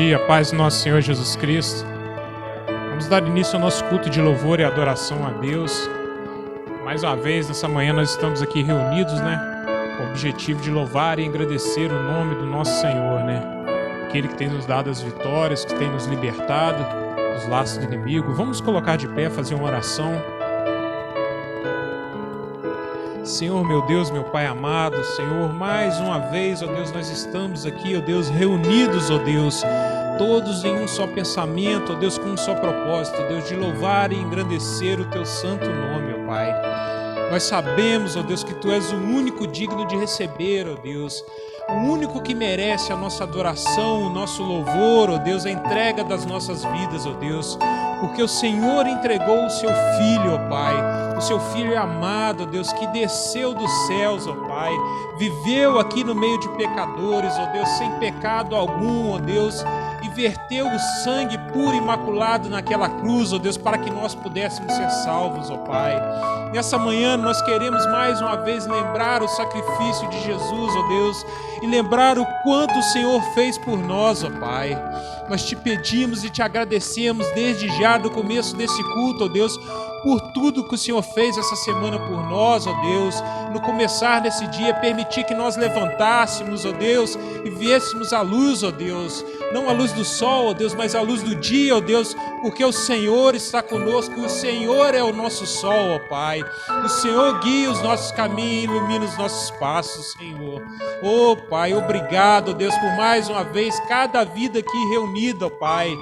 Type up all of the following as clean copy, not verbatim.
dia, paz do nosso Senhor Jesus Cristo. Vamos dar início ao nosso culto de louvor e adoração a Deus. Mais uma vez, nessa manhã, nós estamos aqui reunidos, com o objetivo de louvar e agradecer o nome do nosso Senhor, Aquele que tem nos dado as vitórias, que tem nos libertado dos laços do inimigo. Vamos colocar de pé, fazer uma oração. Senhor, meu Deus, meu Pai amado, Senhor, mais uma vez, ó Deus, nós estamos aqui, ó Deus, reunidos, ó Deus, todos em um só pensamento, ó Deus, com um só propósito, ó Deus, de louvar e engrandecer o Teu santo nome, ó Pai. Nós sabemos, ó Deus, que Tu és o único digno de receber, ó Deus, o único que merece a nossa adoração, o nosso louvor, ó Deus, a entrega das nossas vidas, ó Deus, porque o Senhor entregou o Seu Filho, ó Pai, o Seu Filho amado, ó Deus, que desceu dos céus, ó Pai, viveu aqui no meio de pecadores, ó Deus, sem pecado algum, ó Deus, e verteu o sangue puro e imaculado naquela cruz, ó Deus, para que nós pudéssemos ser salvos, ó Pai. Nessa manhã nós queremos mais uma vez lembrar o sacrifício de Jesus, ó Deus, e lembrar o quanto o Senhor fez por nós, ó Pai. Nós te pedimos e te agradecemos desde já do começo desse culto, ó Deus, por tudo que o Senhor fez essa semana por nós, ó Deus. No começar desse dia, permitir que nós levantássemos, ó Deus, e viéssemos à luz, ó Deus. Não à luz do sol, ó Deus, mas à luz do dia, ó Deus, porque o Senhor está conosco, o Senhor é o nosso sol, ó Pai. O Senhor guia os nossos caminhos, ilumina os nossos passos, Senhor. Ó Pai, obrigado, ó Deus, por mais uma vez, cada vida aqui reunida, ó Pai.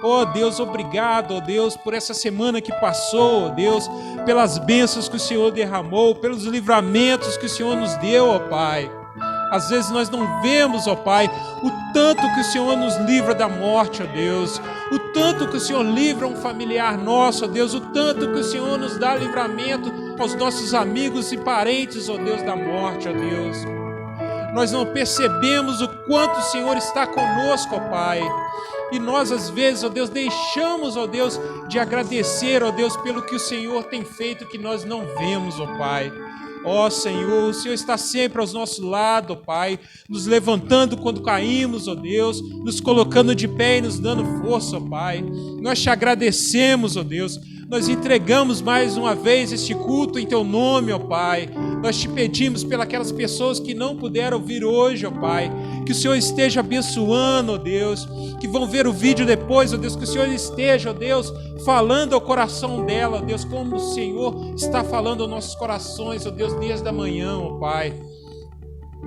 Oh Deus, obrigado, oh Deus, por essa semana que passou, oh Deus, pelas bênçãos que o Senhor derramou, pelos livramentos que o Senhor nos deu, ó Pai. Às vezes nós não vemos, ó Pai, o tanto que o Senhor nos livra da morte, ó Deus, o tanto que o Senhor livra um familiar nosso, ó Deus, o tanto que o Senhor nos dá livramento aos nossos amigos e parentes, ó Deus, da morte, ó Deus. Nós não percebemos o quanto o Senhor está conosco, ó Pai. E nós, às vezes, ó Deus, deixamos, ó Deus, de agradecer, ó Deus, pelo que o Senhor tem feito que nós não vemos, ó Pai. Ó Senhor, o Senhor está sempre ao nosso lado, ó Pai, nos levantando quando caímos, ó Deus, nos colocando de pé e nos dando força, ó Pai. Nós te agradecemos, ó Deus. Nós entregamos mais uma vez este culto em Teu nome, ó Pai. Nós te pedimos pelas pessoas que não puderam vir hoje, ó Pai, que o Senhor esteja abençoando, ó Deus, que vão ver o vídeo depois, ó Deus, que o Senhor esteja, ó Deus, falando ao coração dela, ó Deus, como o Senhor está falando aos nossos corações, ó Deus, desde a manhã, ó Pai.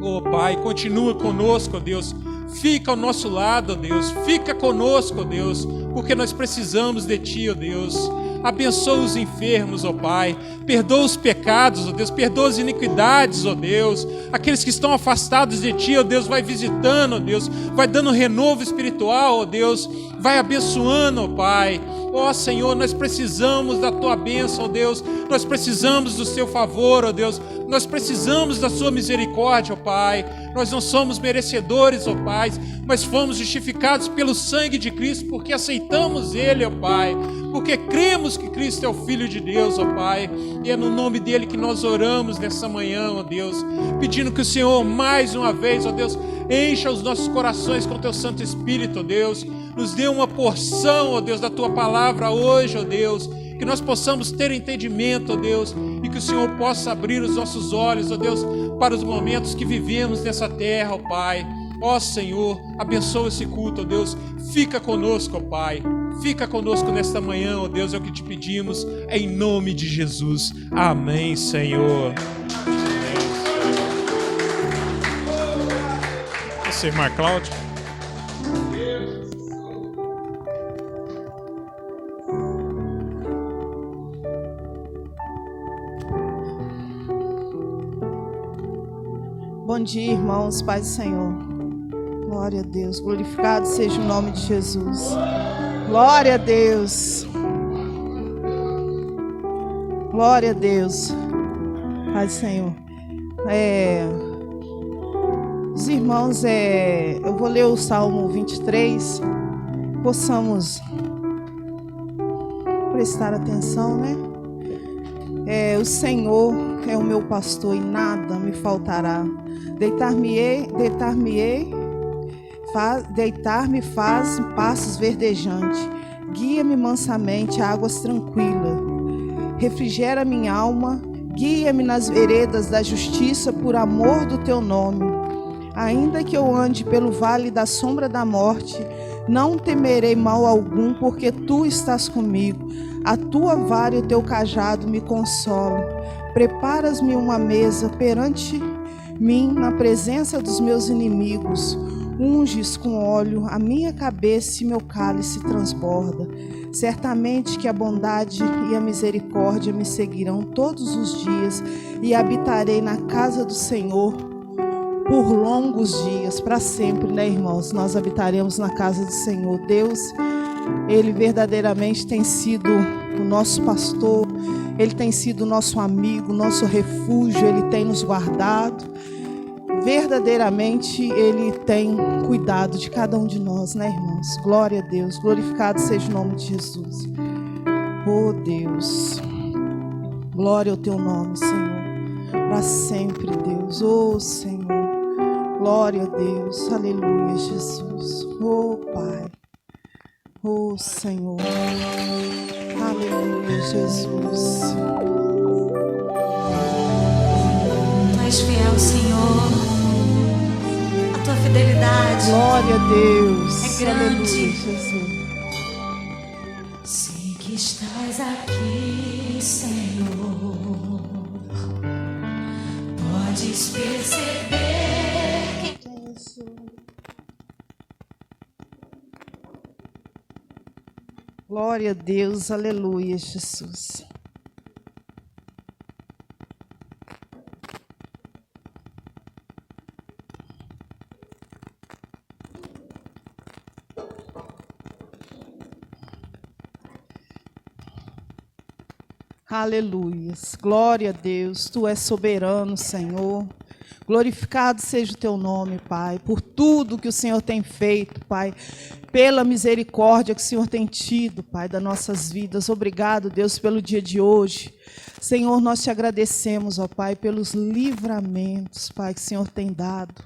Ó Pai, continua conosco, ó Deus. Fica ao nosso lado, ó Deus. Fica conosco, ó Deus, porque nós precisamos de Ti, ó Deus. Abençoa os enfermos, ó Pai. Perdoa os pecados, ó Deus. Perdoa as iniquidades, ó Deus. Aqueles que estão afastados de Ti, ó Deus, vai visitando, ó Deus. Vai dando renovo espiritual, ó Deus. Vai abençoando, ó Pai. Ó Senhor, nós precisamos da Tua bênção, ó Deus. Nós precisamos do Seu favor, ó Deus. Nós precisamos da Sua misericórdia, ó Pai. Nós não somos merecedores, ó Pai, mas fomos justificados pelo sangue de Cristo, porque aceitamos Ele, ó Pai, porque cremos que Cristo é o Filho de Deus, ó Pai, e é no nome dEle que nós oramos nessa manhã, ó Deus, pedindo que o Senhor, mais uma vez, ó Deus, encha os nossos corações com Teu Santo Espírito, ó Deus, nos dê uma porção, ó Deus, da Tua palavra hoje, ó Deus, que nós possamos ter entendimento, ó Deus, e que o Senhor possa abrir os nossos olhos, ó Deus, para os momentos que vivemos nessa terra, ó Pai. Ó Senhor, abençoa esse culto, ó Deus, fica conosco, ó Pai, fica conosco nesta manhã, ó Deus, é o que te pedimos, em nome de Jesus. Amém, Senhor. Você, irmã Cláudia. Bom dia, irmãos, paz do Senhor. Glória a Deus, glorificado seja o nome de Jesus. Glória a Deus. Glória a Deus. Paz do Senhor. Os irmãos, eu vou ler o Salmo 23. Possamos prestar atenção, O Senhor é o meu pastor e nada me faltará. Deitar-me-ei Deitar-me faz em passos verdejantes. Guia-me mansamente a águas tranquilas. Refrigera minha alma. Guia-me nas veredas da justiça por amor do teu nome. Ainda que eu ande pelo vale da sombra da morte, não temerei mal algum, porque tu estás comigo. A tua vara e o teu cajado me consolam. Preparas-me uma mesa perante mim na presença dos meus inimigos. Unges com óleo a minha cabeça e meu cálice transborda. Certamente que a bondade e a misericórdia me seguirão todos os dias, e habitarei na casa do Senhor por longos dias, para sempre, né, irmãos? Nós habitaremos na casa do Senhor. Deus, Ele verdadeiramente tem sido o nosso pastor, Ele tem sido o nosso amigo, nosso refúgio, Ele tem nos guardado. Verdadeiramente Ele tem cuidado de cada um de nós, né, irmãos? Glória a Deus, glorificado seja o nome de Jesus. Oh Deus, glória ao teu nome, Senhor, para sempre, Deus. Oh Senhor, glória a Deus, aleluia, Jesus. Oh Pai, oh Senhor, aleluia, Jesus. Tu és fiel, Senhor. A tua fidelidade, glória a Deus, é grande. Aleluia, Jesus. Sei que estás aqui, Senhor. Podes perceber que glória a Deus, aleluia, Jesus. Aleluias, glória a Deus, Tu és soberano, Senhor. Glorificado seja o Teu nome, Pai, por tudo que o Senhor tem feito, Pai, pela misericórdia que o Senhor tem tido, Pai, das nossas vidas. Obrigado, Deus, pelo dia de hoje. Senhor, nós Te agradecemos, ó Pai, pelos livramentos, Pai, que o Senhor tem dado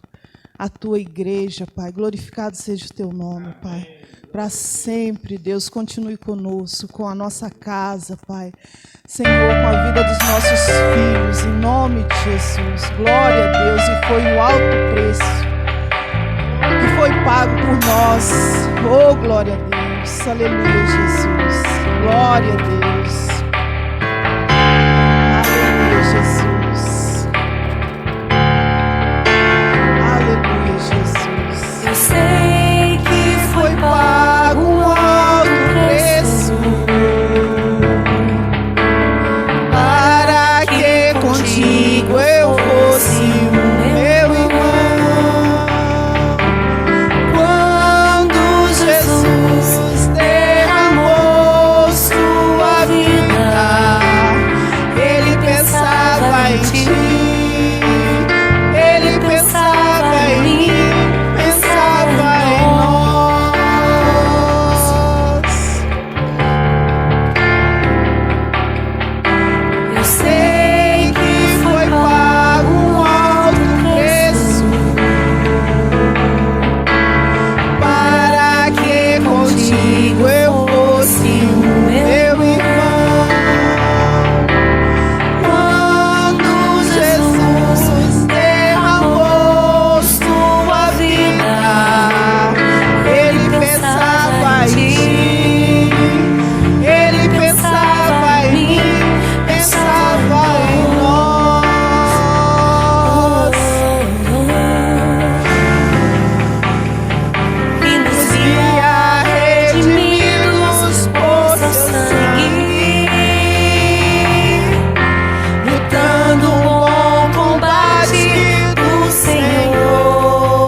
à Tua igreja, Pai. Glorificado seja o Teu nome, Pai. Para sempre, Deus, continue conosco, com a nossa casa, Pai. Senhor, com a vida dos nossos filhos, em nome de Jesus. Glória a Deus, e foi um alto preço que foi pago por nós. Oh, glória a Deus, aleluia, Jesus. Glória a Deus, aleluia, Jesus. Aleluia, Jesus. eu sei que Foi pago um alto preço para que contigo eu fosse o meu irmão. Quando Jesus derramou sua vida, Ele pensava em ti, Ele pensava em mim, pensava em nós. Eu sei que foi pago um alto preço para que contigo eu fosse o meu irmão. Quando Jesus derramou sua vida, Ele pensava em ti, Ele pensava em mim, pensava em nós. e nos Nos via redimidos por seu sangue, lutando um bom combate do Senhor,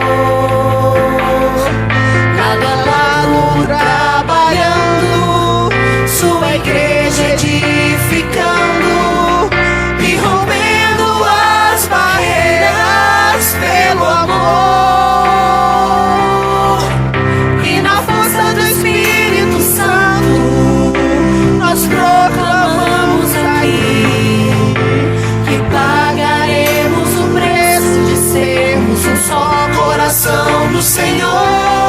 lado a lado trabalhando, sua igreja edificando e rompendo as barreiras pelo amor. E na força do Espírito Santo nós proclamamos aqui que pagaremos o preço de sermos um só coração do Senhor.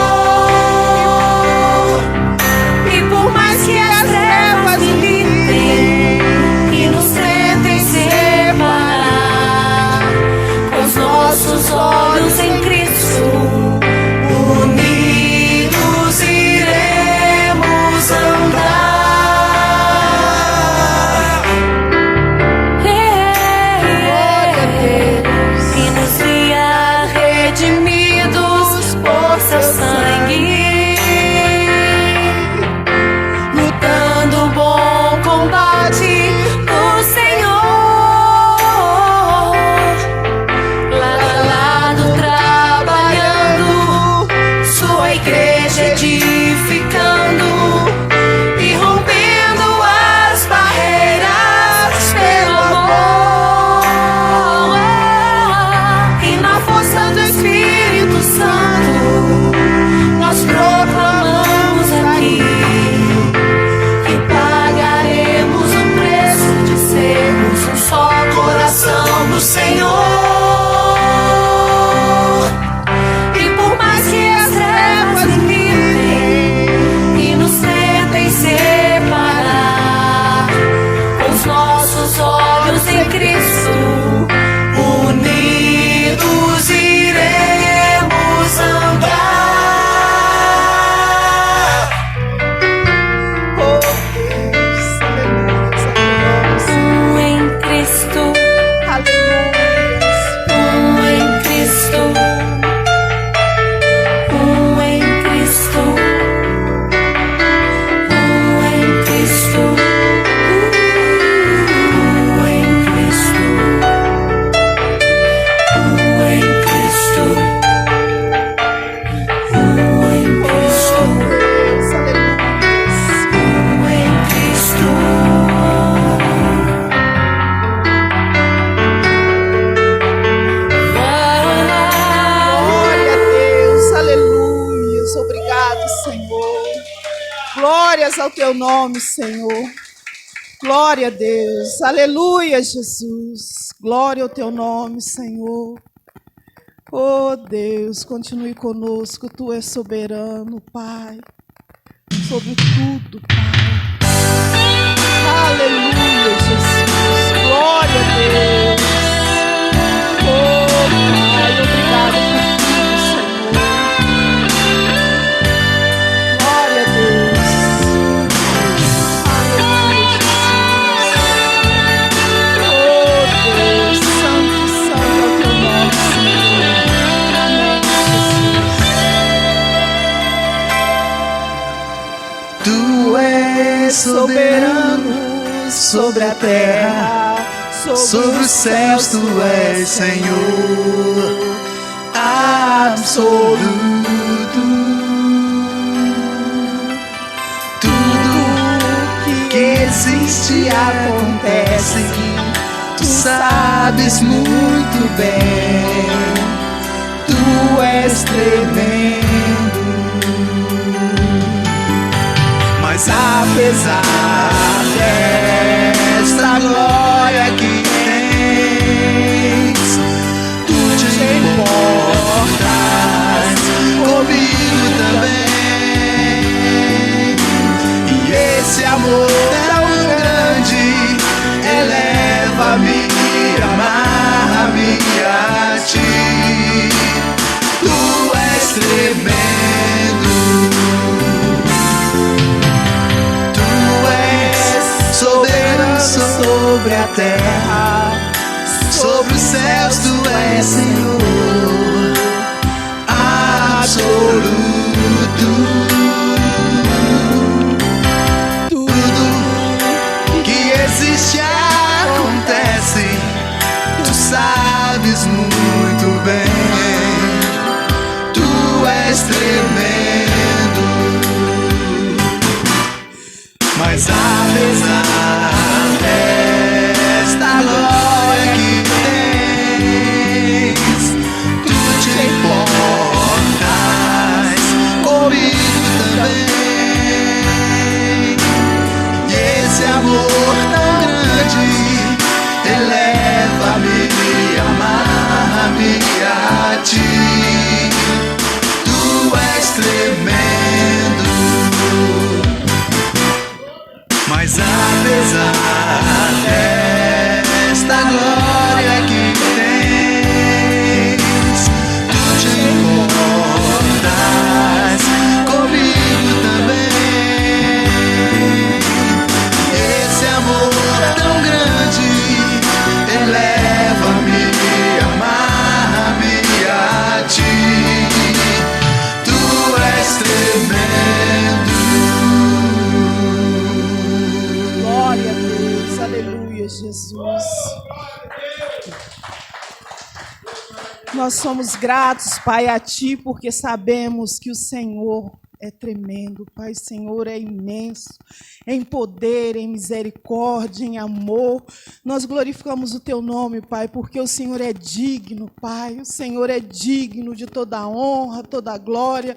Glórias ao teu nome, Senhor. Glória a Deus. Aleluia, Jesus. Glória ao teu nome, Senhor. Oh, Deus, continue conosco. Tu és soberano, Pai. Sobre tudo, Pai. Aleluia, Jesus. Glória a Deus. Oh, Pai, obrigado por tudo, Senhor. Glória a Deus. Aleluia, Jesus. Oh, Deus, santo, santo é o teu nome, Senhor. Amém, Jesus. Tu és soberano sobre a terra, sobre os céus tu és Senhor absoluto. Tudo que existe acontece, tu sabes muito bem. Tu és tremendo. Mas apesar desta glória que tens, tu te importas comigo também. E esse amor tão grande eleva-me, amarra-me a ti. Tu és tremendo. Soberano sobre a terra, sobre os céus tu és Senhor absoluto. Tudo que existe acontece, tu sabes muito bem. Tu és tremendo. Mas apesar desta glória que tens, tu te importas comigo também. E esse amor tão grande eleva-me, amarra-me a ti. Tu és tremendo. Mas apesar desta glória que tens, tu te importas comigo também. Esse amor tão grande eleva-me, amarra-me a ti. Tu és tremendo. Glória a Deus, aleluia, Jesus. Nós somos gratos, Pai, a Ti, porque sabemos que o Senhor é tremendo, Pai. O Senhor é imenso, em poder, em misericórdia, em amor. Nós glorificamos o Teu nome, Pai, porque o Senhor é digno, Pai. O Senhor é digno de toda a honra, toda a glória,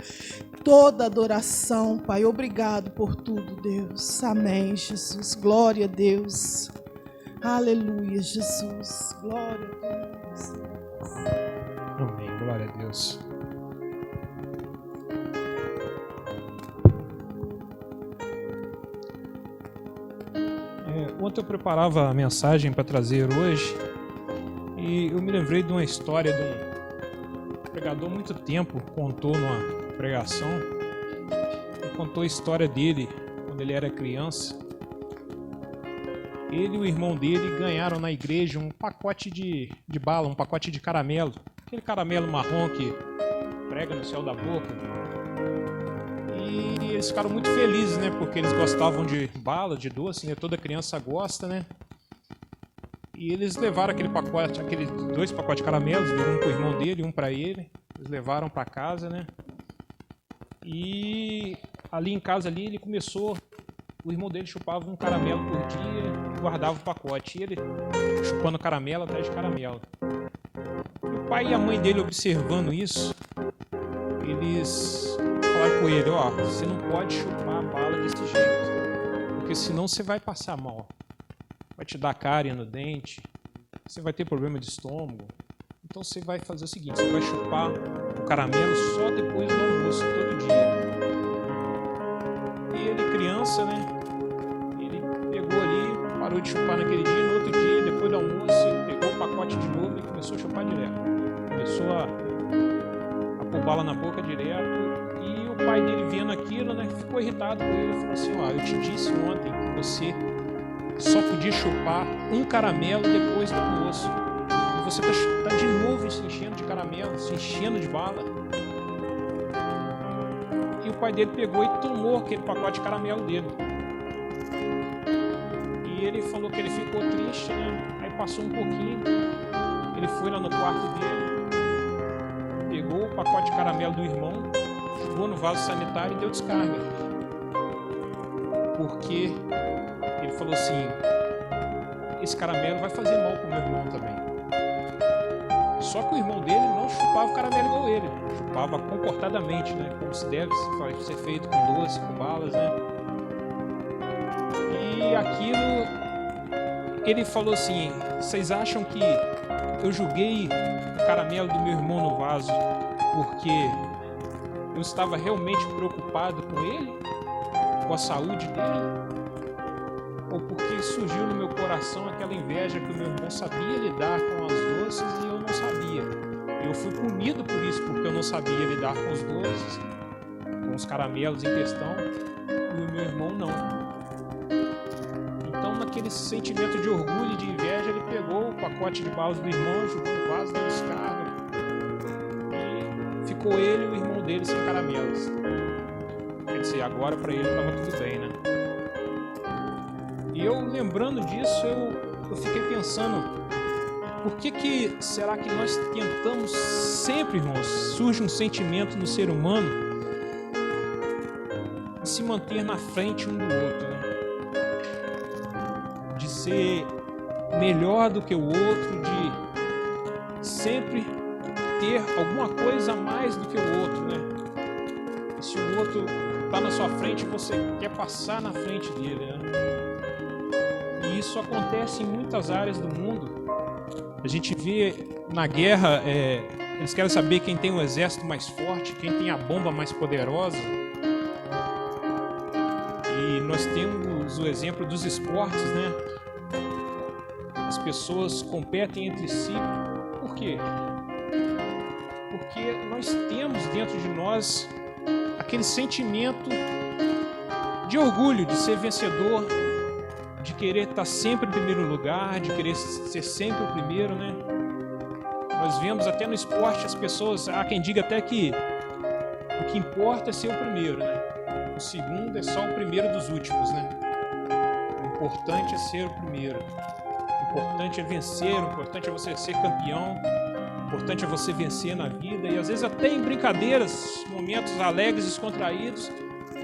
toda adoração, Pai. Obrigado por tudo, Deus. Amém, Jesus. Glória a Deus. Aleluia, Jesus. Glória a Deus. Amém, glória a Deus. Ontem eu preparava a mensagem para trazer hoje e eu me lembrei de uma história de um pregador há muito tempo, contou numa pregação, contou a história dele quando ele era criança. Ele e o irmão dele ganharam na igreja um pacote de bala, um pacote de caramelo, aquele caramelo marrom que prega no céu da boca. E eles ficaram muito felizes, né? Porque eles gostavam de bala, de doce, né? Toda criança gosta, né? E eles levaram aquele pacote, aqueles 2 pacotes de caramelos, um pro irmão dele e um para ele. Eles levaram para casa, né? E ali em casa ali ele começou, o irmão dele chupava um caramelo por dia e guardava o pacote. E ele chupando caramelo atrás de caramelo. E o pai e a mãe dele observando isso, eles falaram com ele, ó, você não pode chupar a bala desse jeito. porque senão você vai passar mal. Vai te dar cárie no dente, você vai ter problema de estômago. Então você vai fazer o seguinte, você vai chupar o caramelo só depois do almoço, todo dia. E ele, criança, né? Ele pegou ali, parou de chupar naquele dia, no outro dia, depois do almoço, ele pegou o pacote de novo e começou a chupar direto. Começou a pôr bala na boca direto. E o pai dele vendo aquilo, né? Ficou irritado com ele e falou assim, ó, eu te disse ontem que você só podia chupar um caramelo depois do almoço. E você tá de novo se enchendo de caramelo, se enchendo de bala. E o pai dele pegou e tomou aquele pacote de caramelo dele. E ele falou que ele ficou triste, né? Aí passou um pouquinho, ele foi lá no quarto dele, pegou o pacote de caramelo do irmão, jogou no vaso sanitário e deu descarga. Porque ele falou assim, esse caramelo vai fazer mal pro meu irmão também. Só que o irmão dele não chupava o caramelo igual ele, chupava comportadamente, né? Como se deve ser feito com doce, com balas, né? E aquilo, ele falou assim, vocês acham que eu joguei o caramelo do meu irmão no vaso porque eu estava realmente preocupado com ele, com a saúde dele? Ou porque surgiu no meu coração aquela inveja que o meu irmão sabia lidar com as doces e eu não sabia. Eu fui punido por isso, porque eu não sabia lidar com os doces, com os caramelos em questão, e o meu irmão não. Então, naquele sentimento de orgulho e de inveja, ele pegou o pacote de balas do irmão, jogou no vaso da descarga, e ficou ele e o irmão dele sem caramelos. Quer dizer, agora para ele estava tudo bem, né? E eu, lembrando disso, eu fiquei pensando, por que será que nós tentamos sempre, irmãos, surge um sentimento no ser humano de se manter na frente um do outro, né? De ser melhor do que o outro, de sempre ter alguma coisa a mais do que o outro, né? E se o outro está na sua frente, você quer passar na frente dele, né? E isso acontece em muitas áreas do mundo. A gente vê na guerra, eles querem saber quem tem o exército mais forte, quem tem a bomba mais poderosa. E nós temos o exemplo dos esportes, né? As pessoas competem entre si. Por quê? Porque nós temos dentro de nós aquele sentimento de orgulho, de ser vencedor, de querer estar sempre em primeiro lugar, de querer ser sempre o primeiro, né? Nós vemos até no esporte as pessoas, há quem diga até que o que importa é ser o primeiro, né? O segundo é só o primeiro dos últimos, né? O importante é ser o primeiro. O importante é vencer, o importante é você ser campeão, o importante é você vencer na vida. E às vezes até em brincadeiras, momentos alegres, descontraídos,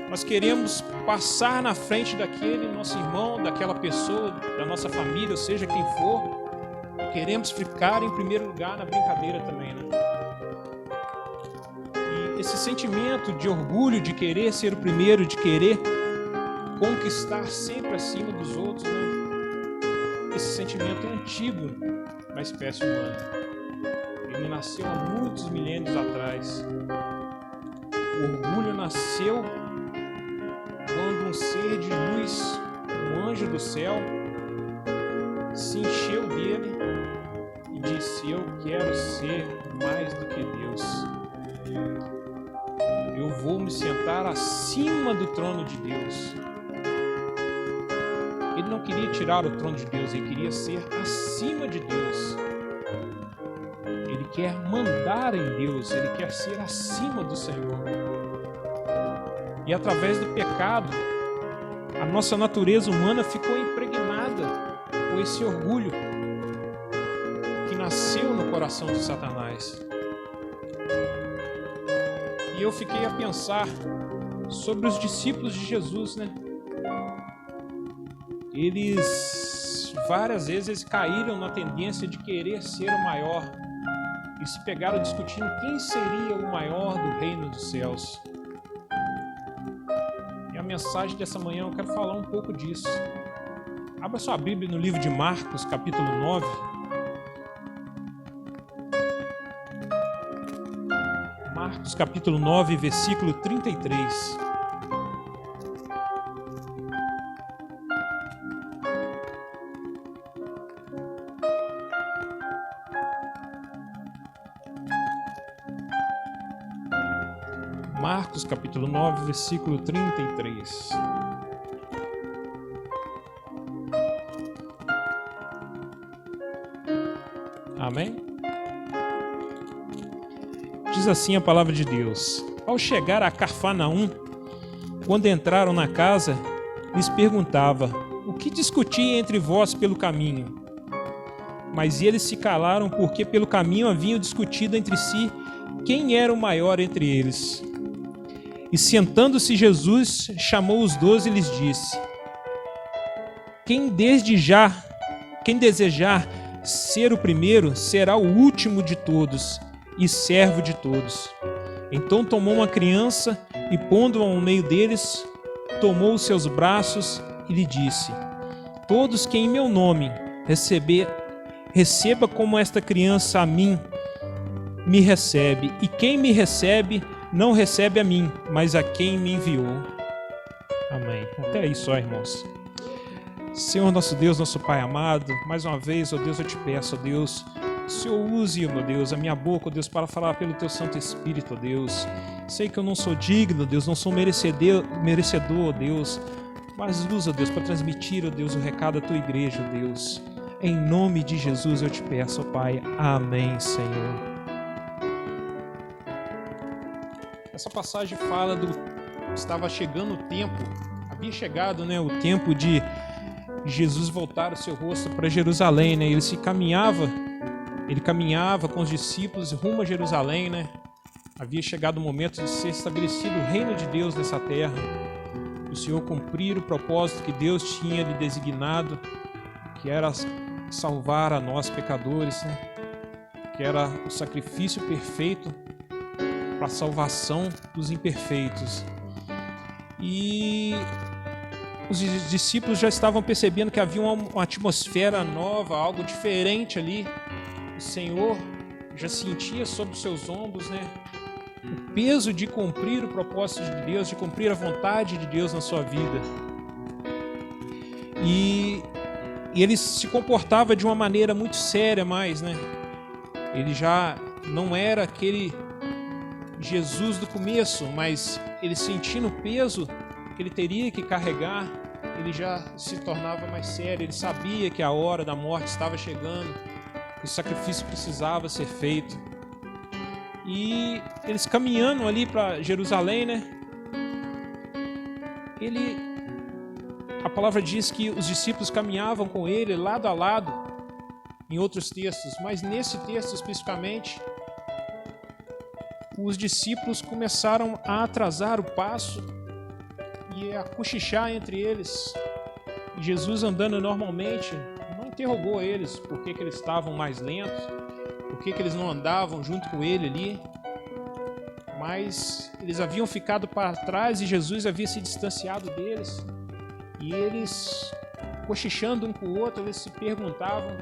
nós queremos passar na frente daquele nosso irmão, daquela pessoa, da nossa família, ou seja, quem for. Queremos ficar em primeiro lugar na brincadeira também, né? E esse sentimento de orgulho, de querer ser o primeiro, de querer conquistar sempre acima dos outros, né? Esse sentimento é antigo na espécie humana. Ele nasceu há muitos milênios atrás. O orgulho nasceu quando um ser de luz, um anjo do céu, se encheu dele e disse: eu quero ser mais do que Deus. Eu vou me sentar acima do trono de Deus. Ele não queria tirar o trono de Deus, ele queria ser acima de Deus. Ele quer mandar em Deus, ele quer ser acima do Senhor. E através do pecado, a nossa natureza humana ficou impregnada com esse orgulho que nasceu no coração de Satanás. E eu fiquei a pensar sobre os discípulos de Jesus, né? Eles, várias vezes, caíram na tendência de querer ser o maior e se pegaram discutindo quem seria o maior do reino dos céus. mensagem dessa manhã eu quero falar um pouco disso. Abra sua Bíblia no livro de Marcos, capítulo 9. Marcos, capítulo 9, versículo 33. Marcos, capítulo 9, versículo 33. Amém? Diz assim a palavra de Deus: Ao chegar a Cafarnaum, quando entraram na casa, lhes perguntava: O que discutia entre vós pelo caminho? Mas eles se calaram, porque pelo caminho haviam discutido entre si quem era o maior entre eles. E sentando-se Jesus, chamou os 12 e lhes disse: Quem desejar ser o primeiro, será o último de todos e servo de todos. Então tomou uma criança e, pondo-a ao meio deles, tomou os seus braços e lhe disse: Todos que em meu nome receba como esta criança a mim, me recebe, e quem me recebe, não recebe a mim, mas a quem me enviou. Amém. Até aí só, irmãos. Senhor, nosso Deus, nosso Pai amado, mais uma vez, ó Deus, eu te peço, ó Deus, que o Senhor use, ó Deus, a minha boca, ó Deus, para falar pelo Teu Santo Espírito, ó Deus. Sei que eu não sou digno, ó Deus, não sou merecedor, ó Deus, mas usa, ó Deus, para transmitir, ó Deus, o recado da Tua igreja, ó Deus. Em nome de Jesus eu te peço, ó Pai. Amém, Senhor. Essa passagem fala estava chegando o tempo, havia chegado, né, o tempo de Jesus voltar o seu rosto para Jerusalém, né? Ele caminhava com os discípulos rumo a Jerusalém, né? Havia chegado o momento de ser estabelecido o reino de Deus nessa terra, o Senhor cumprir o propósito que Deus tinha lhe designado, que era salvar a nós pecadores, né? Que era o sacrifício perfeito para a salvação dos imperfeitos. E os discípulos já estavam percebendo que havia uma atmosfera nova, algo diferente ali. O Senhor já sentia sobre os seus ombros, né, o peso de cumprir o propósito de Deus, de cumprir a vontade de Deus na sua vida. E ele se comportava de uma maneira muito séria mais, né? Ele já não era aquele Jesus do começo, mas ele sentindo o peso que ele teria que carregar, ele já se tornava mais sério. Ele sabia que a hora da morte estava chegando, que o sacrifício precisava ser feito. E eles caminhando ali para Jerusalém, né? A palavra diz que os discípulos caminhavam com ele lado a lado, em outros textos, mas nesse texto especificamente, os discípulos começaram a atrasar o passo e a cochichar entre eles. E Jesus, andando normalmente, não interrogou eles por que eles estavam mais lentos, por que eles não andavam junto com ele ali, mas eles haviam ficado para trás e Jesus havia se distanciado deles. E eles, cochichando um com o outro, eles se perguntavam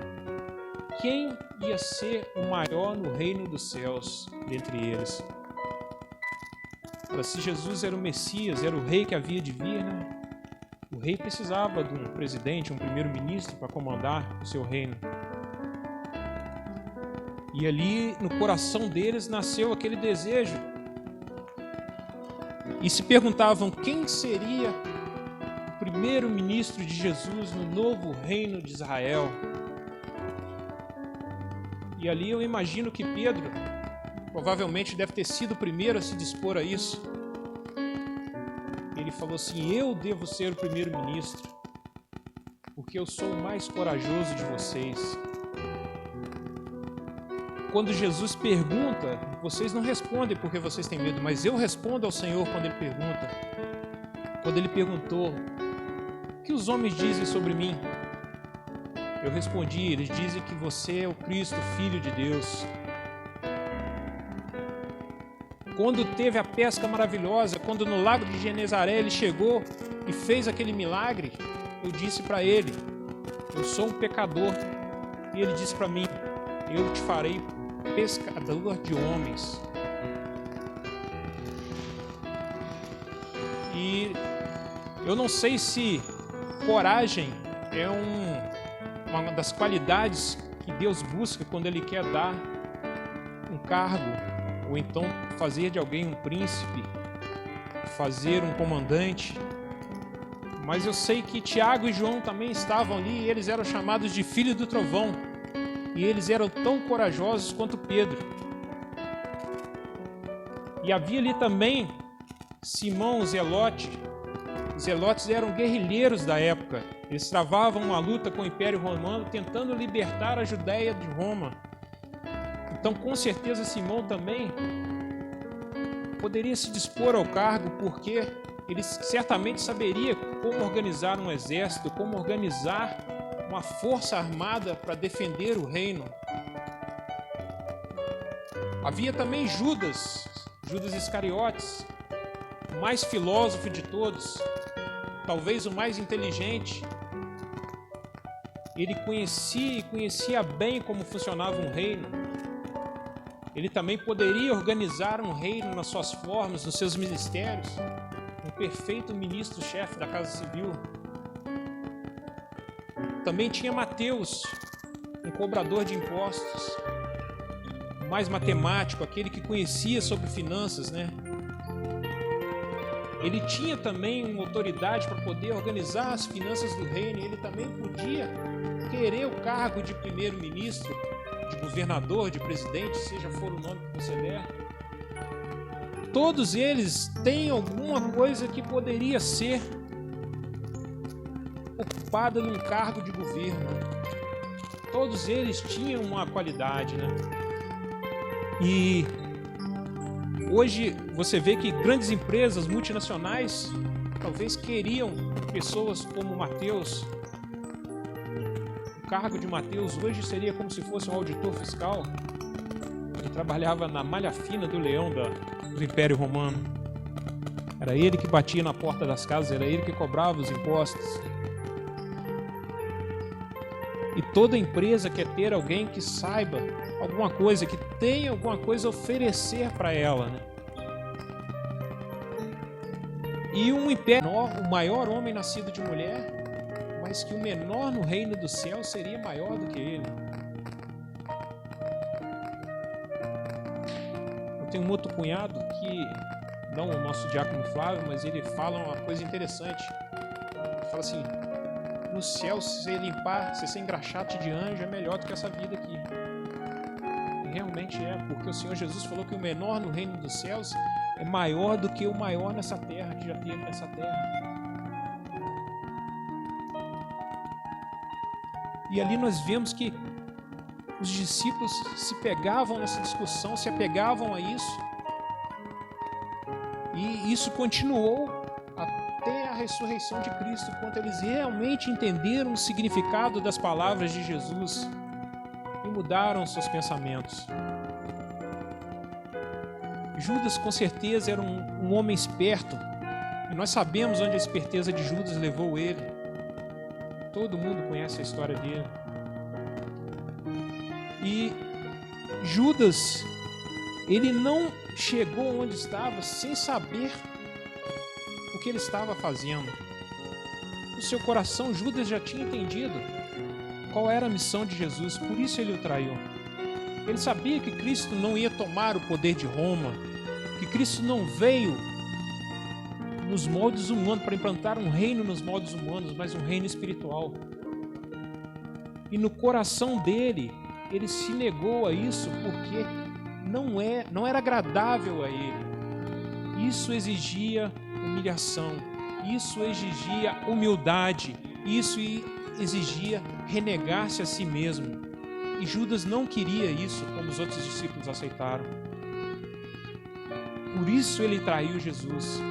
quem ia ser o maior no reino dos céus dentre eles. Ora, se Jesus era o Messias, era o rei que havia de vir, né? O rei precisava de um presidente, um primeiro-ministro para comandar o seu reino. E ali no coração deles nasceu aquele desejo. E se perguntavam quem seria o primeiro-ministro de Jesus no novo reino de Israel. E ali eu imagino que Pedro provavelmente deve ter sido o primeiro a se dispor a isso. Ele falou assim: eu devo ser o primeiro-ministro, porque eu sou o mais corajoso de vocês. Quando Jesus pergunta, vocês não respondem porque vocês têm medo, mas eu respondo ao Senhor quando Ele pergunta. Quando Ele perguntou: o que os homens dizem sobre mim? Eu respondi: eles dizem que você é o Cristo, Filho de Deus. Quando teve a pesca maravilhosa, quando no lago de Genezaré ele chegou e fez aquele milagre, eu disse para ele: eu sou um pecador. E ele disse para mim: eu te farei pescador de homens. E eu não sei se coragem é uma das qualidades que Deus busca quando Ele quer dar um cargo, ou então fazer de alguém um príncipe, fazer um comandante. Mas eu sei que Tiago e João também estavam ali, e eles eram chamados de filhos do trovão, e eles eram tão corajosos quanto Pedro. E havia ali também Simão, o Zelote. Os zelotes eram guerrilheiros da época. Eles travavam uma luta com o Império Romano, tentando libertar a Judéia de Roma. Então, com certeza, Simão também poderia se dispor ao cargo, porque ele certamente saberia como organizar um exército, como organizar uma força armada para defender o reino. Havia também Judas Iscariotes, o mais filósofo de todos, talvez o mais inteligente. Ele conhecia bem como funcionava um reino. Ele também poderia organizar um reino nas suas formas, nos seus ministérios. Um perfeito ministro-chefe da Casa Civil. Também tinha Mateus, um cobrador de impostos, o mais matemático, aquele que conhecia sobre finanças, né? Ele tinha também uma autoridade para poder organizar as finanças do reino, e ele também podia querer o cargo de primeiro-ministro, de governador, de presidente, seja for o nome que você der. Todos eles têm alguma coisa que poderia ser ocupada num cargo de governo. Todos eles tinham uma qualidade, né? E hoje você vê que grandes empresas multinacionais talvez queriam pessoas como Mateus. O cargo de Mateus hoje seria como se fosse um auditor fiscal. Ele trabalhava na malha fina do leão do Império Romano. Era ele que batia na porta das casas, era ele que cobrava os impostos. E toda empresa quer ter alguém que saiba alguma coisa, que tenha alguma coisa a oferecer para ela, né? E um império, o maior homem nascido de mulher, mas que o menor no reino do céu seria maior do que ele. Eu tenho um outro cunhado que, não o nosso diácono Flávio, mas ele fala uma coisa interessante. Ele fala assim: no céu, se você ser engraxate de anjo, é melhor do que essa vida aqui. E realmente é, porque o Senhor Jesus falou que o menor no reino dos céus é maior do que o maior nessa terra, que já teve nessa terra. E ali nós vemos que os discípulos se pegavam nessa discussão, se apegavam a isso. E isso continuou até a ressurreição de Cristo, quando eles realmente entenderam o significado das palavras de Jesus e mudaram seus pensamentos. Judas com certeza era um homem esperto, e nós sabemos onde a esperteza de Judas levou ele. Todo mundo conhece a história dele. E Judas, ele não chegou onde estava sem saber o que ele estava fazendo. No seu coração, Judas já tinha entendido qual era a missão de Jesus, por isso ele o traiu. Ele sabia que Cristo não ia tomar o poder de Roma, que Cristo não veio nos moldes humanos para implantar um reino nos moldes humanos, mas um reino espiritual. E no coração dele, ele se negou a isso porque não era agradável a ele. Isso exigia humilhação, isso exigia humildade, isso exigia renegar-se a si mesmo. E Judas não queria isso, como os outros discípulos aceitaram. Por isso ele traiu Jesus.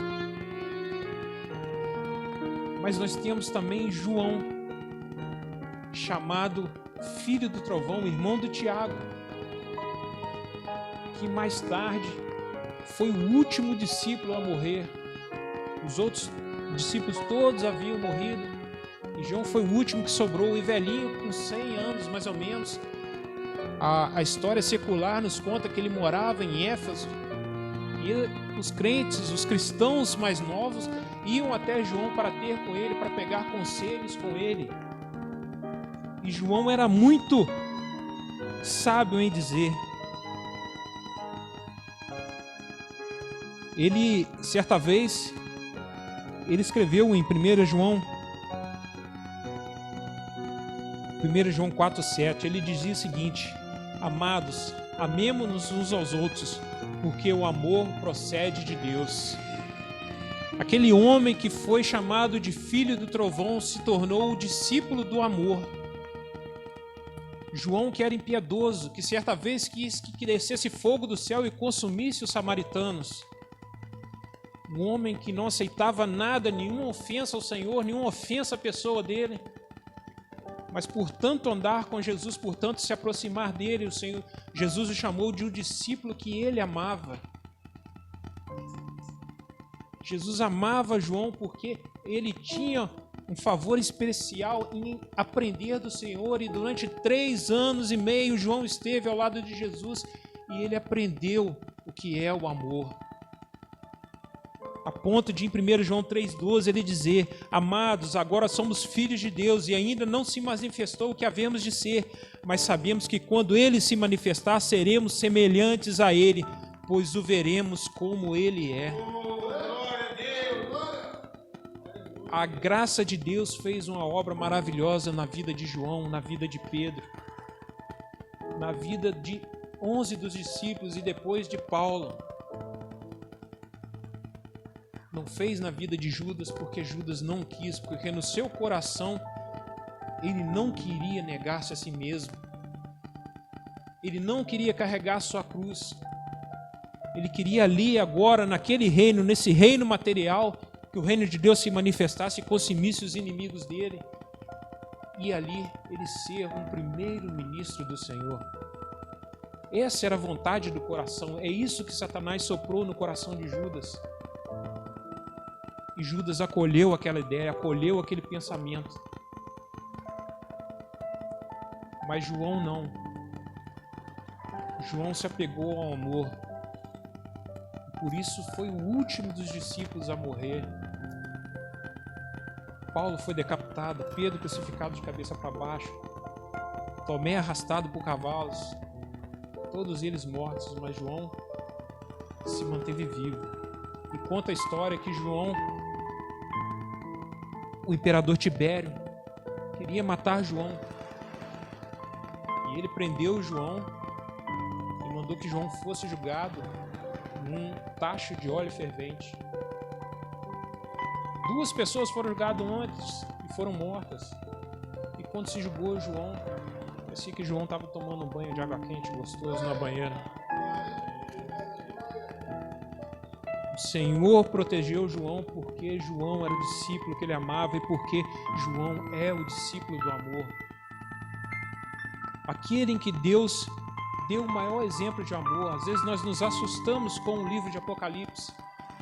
Mas nós temos também João, chamado filho do trovão, irmão do Tiago, que mais tarde foi o último discípulo a morrer. Os outros discípulos todos haviam morrido, e João foi o último que sobrou, e velhinho, com 100 anos mais ou menos. A história secular nos conta que ele morava em Éfeso, e os crentes, os cristãos mais novos, iam até João para ter com ele, para pegar conselhos com ele. E João era muito sábio em dizer. Ele, certa vez, ele escreveu em 1 João 4,7, ele dizia o seguinte: amados, amemo-nos uns aos outros, porque o amor procede de Deus. Aquele homem que foi chamado de filho do trovão se tornou o discípulo do amor. João, que era impiedoso, que certa vez quis que descesse fogo do céu e consumisse os samaritanos. Um homem que não aceitava nada, nenhuma ofensa ao Senhor, nenhuma ofensa à pessoa dele. Mas por tanto andar com Jesus, por tanto se aproximar dele, o Senhor Jesus o chamou de um discípulo que ele amava. Jesus amava João porque ele tinha um favor especial em aprender do Senhor, e durante 3 anos e meio João esteve ao lado de Jesus e ele aprendeu o que é o amor. A ponto de, em 1 João 3,12, ele dizer: amados, agora somos filhos de Deus e ainda não se manifestou o que havemos de ser, mas sabemos que quando ele se manifestar, seremos semelhantes a ele, pois o veremos como ele é. A graça de Deus fez uma obra maravilhosa na vida de João, na vida de Pedro, na vida de 11 dos discípulos e depois de Paulo. Não fez na vida de Judas porque Judas não quis, porque no seu coração ele não queria negar-se a si mesmo. Ele não queria carregar sua cruz. Ele queria ali, agora, naquele reino, nesse reino material, que o reino de Deus se manifestasse e consumisse os inimigos dele. E ali ele ser um primeiro ministro do Senhor. Essa era a vontade do coração. É isso que Satanás soprou no coração de Judas. E Judas acolheu aquela ideia, acolheu aquele pensamento. Mas João não. João se apegou ao amor. Por isso foi o último dos discípulos a morrer. Paulo foi decapitado, Pedro crucificado de cabeça para baixo, Tomé arrastado por cavalos, todos eles mortos, mas João se manteve vivo. E conta a história que João, o imperador Tibério, queria matar João. E ele prendeu João e mandou que João fosse julgado num tacho de óleo fervente. 2 pessoas foram julgadas antes e foram mortas. E quando se julgou João, parecia que João estava tomando um banho de água quente gostoso na banheira. O Senhor protegeu João porque João era o discípulo que ele amava e porque João é o discípulo do amor. Aquele em que Deus deu o maior exemplo de amor. Às vezes nós nos assustamos com o livro de Apocalipse,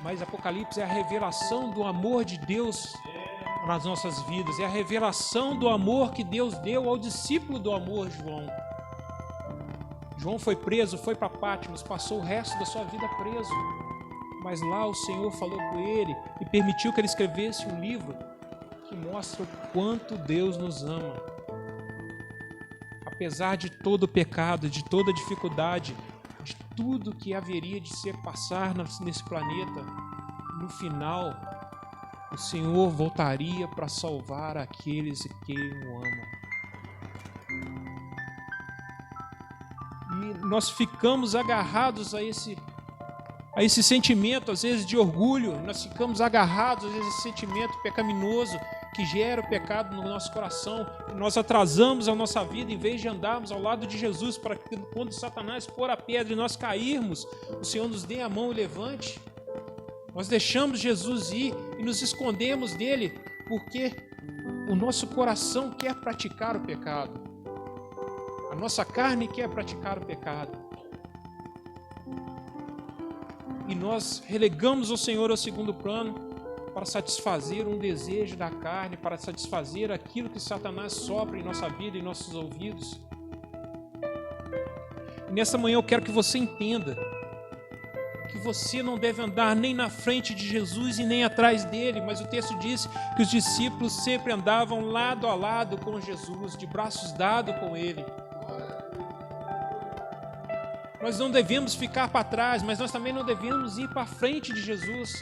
mas Apocalipse é a revelação do amor de Deus nas nossas vidas, é a revelação do amor que Deus deu ao discípulo do amor, João. João foi preso, foi para Patmos, passou o resto da sua vida preso, mas lá o Senhor falou com ele e permitiu que ele escrevesse um livro que mostra o quanto Deus nos ama. Apesar de todo o pecado, de toda a dificuldade, de tudo que haveria de ser passar nesse planeta, no final, o Senhor voltaria para salvar aqueles que o amam. E nós ficamos agarrados a esse sentimento, às vezes, de orgulho, nós ficamos agarrados a esse sentimento pecaminoso que gera o pecado no nosso coração. Nós atrasamos a nossa vida em vez de andarmos ao lado de Jesus para que quando Satanás pôr a pedra e nós cairmos, o Senhor nos dê a mão e levante. Nós deixamos Jesus ir e nos escondemos dele porque o nosso coração quer praticar o pecado. A nossa carne quer praticar o pecado. e nós relegamos o Senhor ao segundo plano para satisfazer um desejo da carne, para satisfazer aquilo que Satanás sopra em nossa vida, em nossos ouvidos. E nessa manhã eu quero que você entenda que você não deve andar nem na frente de Jesus e nem atrás dele, mas o texto diz que os discípulos sempre andavam lado a lado com Jesus, de braços dados com ele. Nós não devemos ficar para trás, mas nós também não devemos ir para frente de Jesus.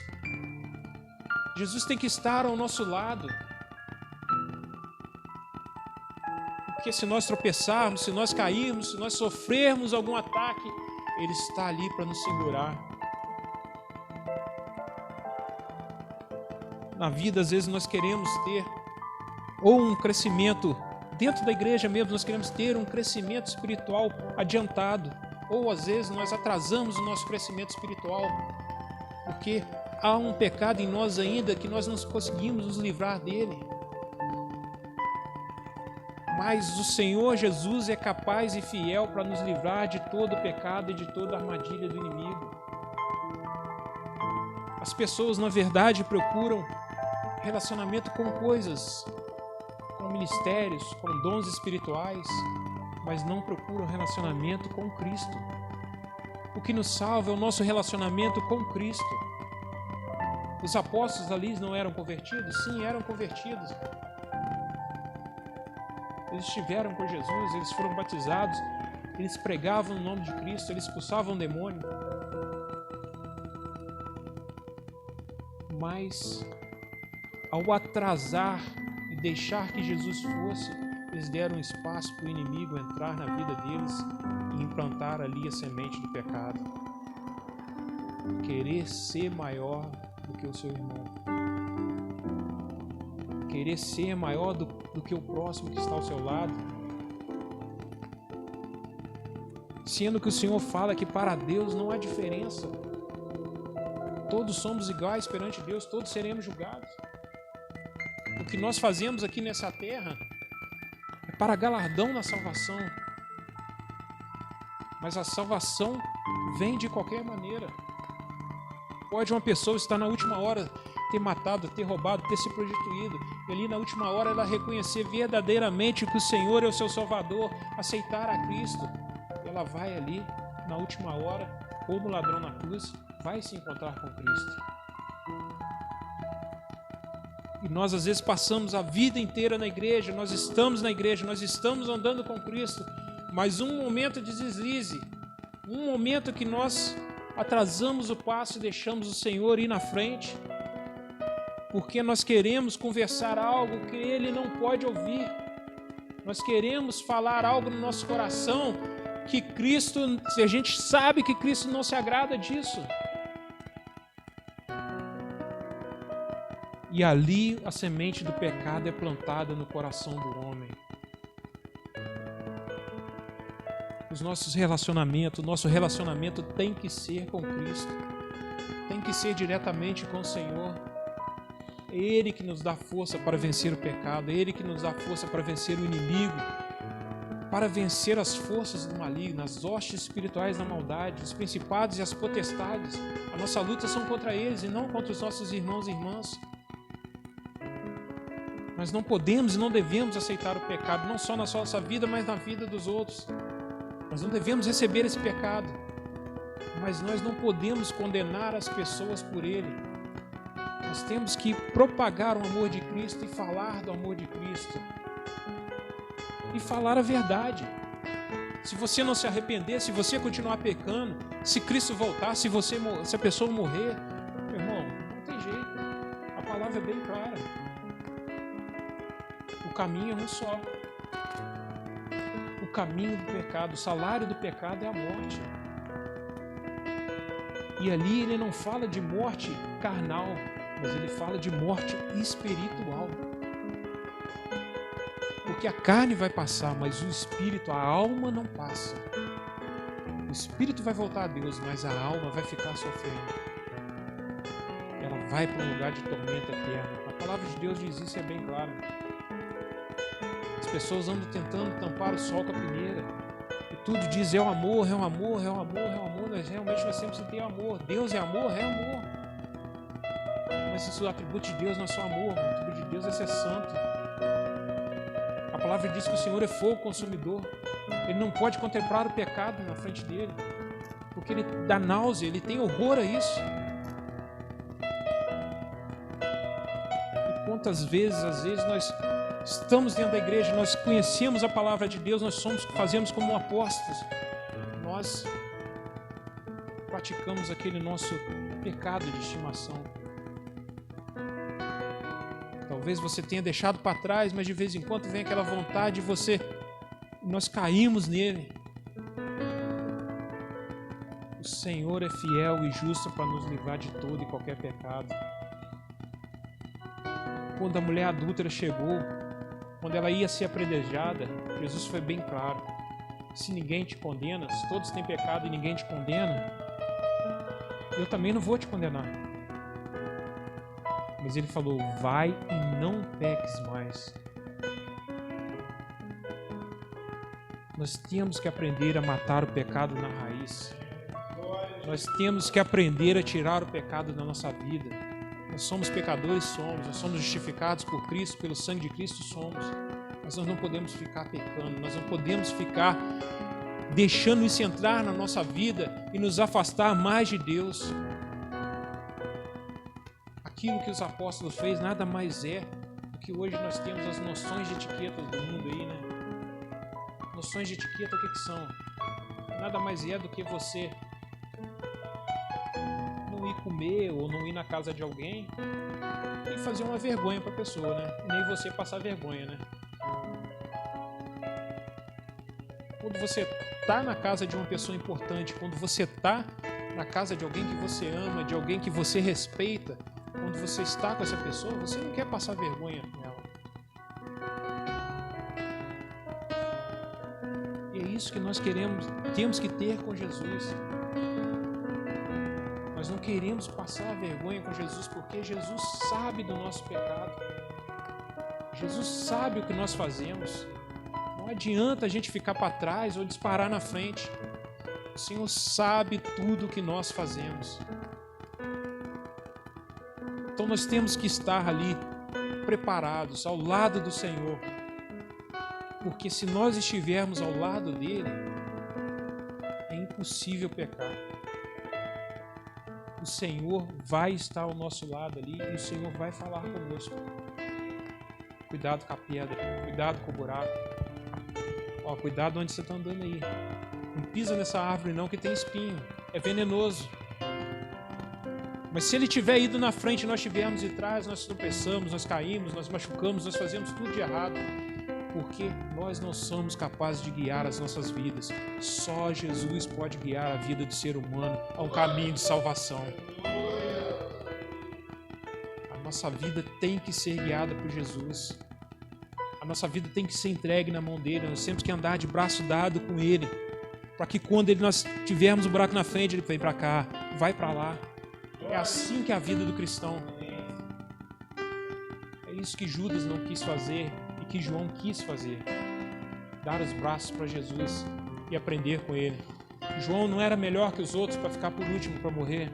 Jesus tem que estar ao nosso lado. Porque se nós tropeçarmos, se nós cairmos, se nós sofrermos algum ataque, Ele está ali para nos segurar. Na vida, às vezes, nós queremos ter ou um crescimento, dentro da igreja mesmo, nós queremos ter um crescimento espiritual adiantado. Ou, às vezes, nós atrasamos o nosso crescimento espiritual, porque há um pecado em nós ainda que nós não conseguimos nos livrar dele. Mas o Senhor Jesus é capaz e fiel para nos livrar de todo pecado e de toda armadilha do inimigo. As pessoas, na verdade, procuram relacionamento com coisas, com ministérios, com dons espirituais, mas não procuram relacionamento com Cristo. O que nos salva é o nosso relacionamento com Cristo. Os apóstolos ali não eram convertidos? Sim, eram convertidos. Eles estiveram com Jesus, eles foram batizados, eles pregavam o nome de Cristo, eles expulsavam o demônio. Mas, ao atrasar e deixar que Jesus fosse, eles deram espaço para o inimigo entrar na vida deles e implantar ali a semente do pecado. Querer ser maior do que o seu irmão. Querer ser maior do que o próximo que está ao seu lado. Sendo que o Senhor fala que para Deus não há diferença. Todos somos iguais perante Deus, todos seremos julgados. O que nós fazemos aqui nessa terra é para galardão na salvação. Mas a salvação vem de qualquer maneira. Pode uma pessoa estar na última hora ter matado, ter roubado, ter se prostituído, e ali na última hora ela reconhecer verdadeiramente que o Senhor é o seu Salvador, aceitar a Cristo. Ela vai ali na última hora, como ladrão na cruz, vai se encontrar com Cristo. E nós às vezes passamos a vida inteira na igreja, nós estamos na igreja, nós estamos andando com Cristo, mas um momento de deslize, um momento que nós atrasamos o passo e deixamos o Senhor ir na frente, porque nós queremos conversar algo que Ele não pode ouvir. Nós queremos falar algo no nosso coração que Cristo, a gente sabe que Cristo não se agrada disso. E ali a semente do pecado é plantada no coração do homem. Os nossos relacionamentos, o nosso relacionamento tem que ser com Cristo. Tem que ser diretamente com o Senhor. É Ele que nos dá força para vencer o pecado. É Ele que nos dá força para vencer o inimigo. Para vencer as forças do maligno, as hostes espirituais da maldade, os principados e as potestades. A nossa luta são contra eles e não contra os nossos irmãos e irmãs. Nós não podemos e não devemos aceitar o pecado, não só na nossa vida, mas na vida dos outros. Nós não devemos receber esse pecado, mas nós não podemos condenar as pessoas por ele. Nós temos que propagar o amor de Cristo e falar do amor de Cristo. E falar a verdade. Se você não se arrepender, se você continuar pecando, se Cristo voltar, se a pessoa morrer, meu irmão, não tem jeito. A palavra é bem clara. O caminho é um só. O caminho do pecado, o salário do pecado é a morte. E ali ele não fala de morte carnal, mas ele fala de morte espiritual. Porque a carne vai passar, mas o espírito, a alma não passa. O espírito vai voltar a Deus, mas a alma vai ficar sofrendo. Ela vai para um lugar de tormento eterno. A palavra de Deus diz isso, é bem claro. As pessoas andam tentando tampar o sol com a peneira. E tudo diz, é o amor, é o amor, é o amor, é o amor. realmente nós temos que ter amor. Deus é amor, é amor. Mas o atributo de Deus não é só amor, o atributo de Deus é ser santo. A palavra diz que o Senhor é fogo consumidor. Ele não pode contemplar o pecado na frente dele, porque ele dá náusea, ele tem horror a isso. E quantas vezes, às vezes, nós estamos dentro da igreja, nós conhecemos a palavra de Deus, nós fazemos como apóstolos, nós praticamos aquele nosso pecado de estimação. Talvez você tenha deixado para trás, mas de vez em quando vem aquela vontade de nós caímos nele. O Senhor é fiel e justo para nos livrar de todo e qualquer pecado. Quando a mulher adúltera chegou, quando ela ia ser apedrejada, Jesus foi bem claro: se ninguém te condena, se todos têm pecado e ninguém te condena, eu também não vou te condenar. Mas ele falou: vai e não peques mais. Nós temos que aprender a matar o pecado na raiz. Nós temos que aprender a tirar o pecado da nossa vida. Nós somos pecadores, nós somos justificados por Cristo, pelo sangue de Cristo somos. Mas nós não podemos ficar pecando, nós não podemos ficar deixando isso entrar na nossa vida e nos afastar mais de Deus. Aquilo que os apóstolos fez nada mais é do que hoje nós temos as noções de etiqueta do mundo aí, né? Noções de etiqueta, o que são? Nada mais é do que você não ir comer ou não ir na casa de alguém e fazer uma vergonha para a pessoa, né? Nem você passar vergonha, né? Quando você está na casa de uma pessoa importante, quando você está na casa de alguém que você ama, de alguém que você respeita, quando você está com essa pessoa, você não quer passar vergonha com ela. E é isso que nós temos que ter com Jesus. Nós não queremos passar vergonha com Jesus, porque Jesus sabe do nosso pecado. Jesus sabe o que nós fazemos. Não adianta a gente ficar para trás ou disparar na frente. O Senhor sabe tudo o que nós fazemos. Então nós temos que estar ali preparados, ao lado do Senhor. Porque se nós estivermos ao lado dele, é impossível pecar. O Senhor vai estar ao nosso lado ali e o Senhor vai falar conosco. Cuidado com a pedra, cuidado com o buraco. Ó, cuidado onde você está andando aí. Não pisa nessa árvore não, que tem espinho. É venenoso. Mas se ele tiver ido na frente e nós estivermos de trás, nós tropeçamos, nós caímos, nós machucamos, nós fazemos tudo de errado. Porque nós não somos capazes de guiar as nossas vidas. Só Jesus pode guiar a vida do ser humano a um caminho de salvação. A nossa vida tem que ser guiada por Jesus. A nossa vida tem que ser entregue na mão dele. Nós temos que andar de braço dado com ele, para que quando nós tivermos o buraco na frente, ele vem para cá, vai para lá. É assim que é a vida do cristão. É isso que Judas não quis fazer e que João quis fazer. Dar os braços para Jesus e aprender com ele. João não era melhor que os outros para ficar por último, para morrer.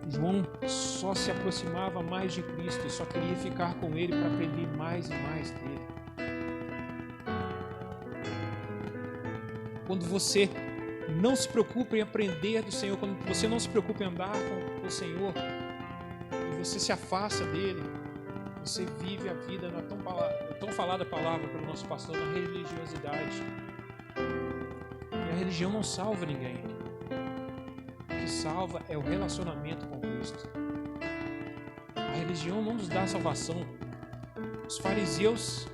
João só se aproximava mais de Cristo e só queria ficar com ele para aprender mais e mais dele. Quando você não se preocupa em aprender do Senhor, quando você não se preocupa em andar com o Senhor, e você se afasta dele, você vive a vida na tão falada palavra pelo nosso pastor, na religiosidade. E a religião não salva ninguém. O que salva é o relacionamento com Cristo. A religião não nos dá salvação. Os fariseus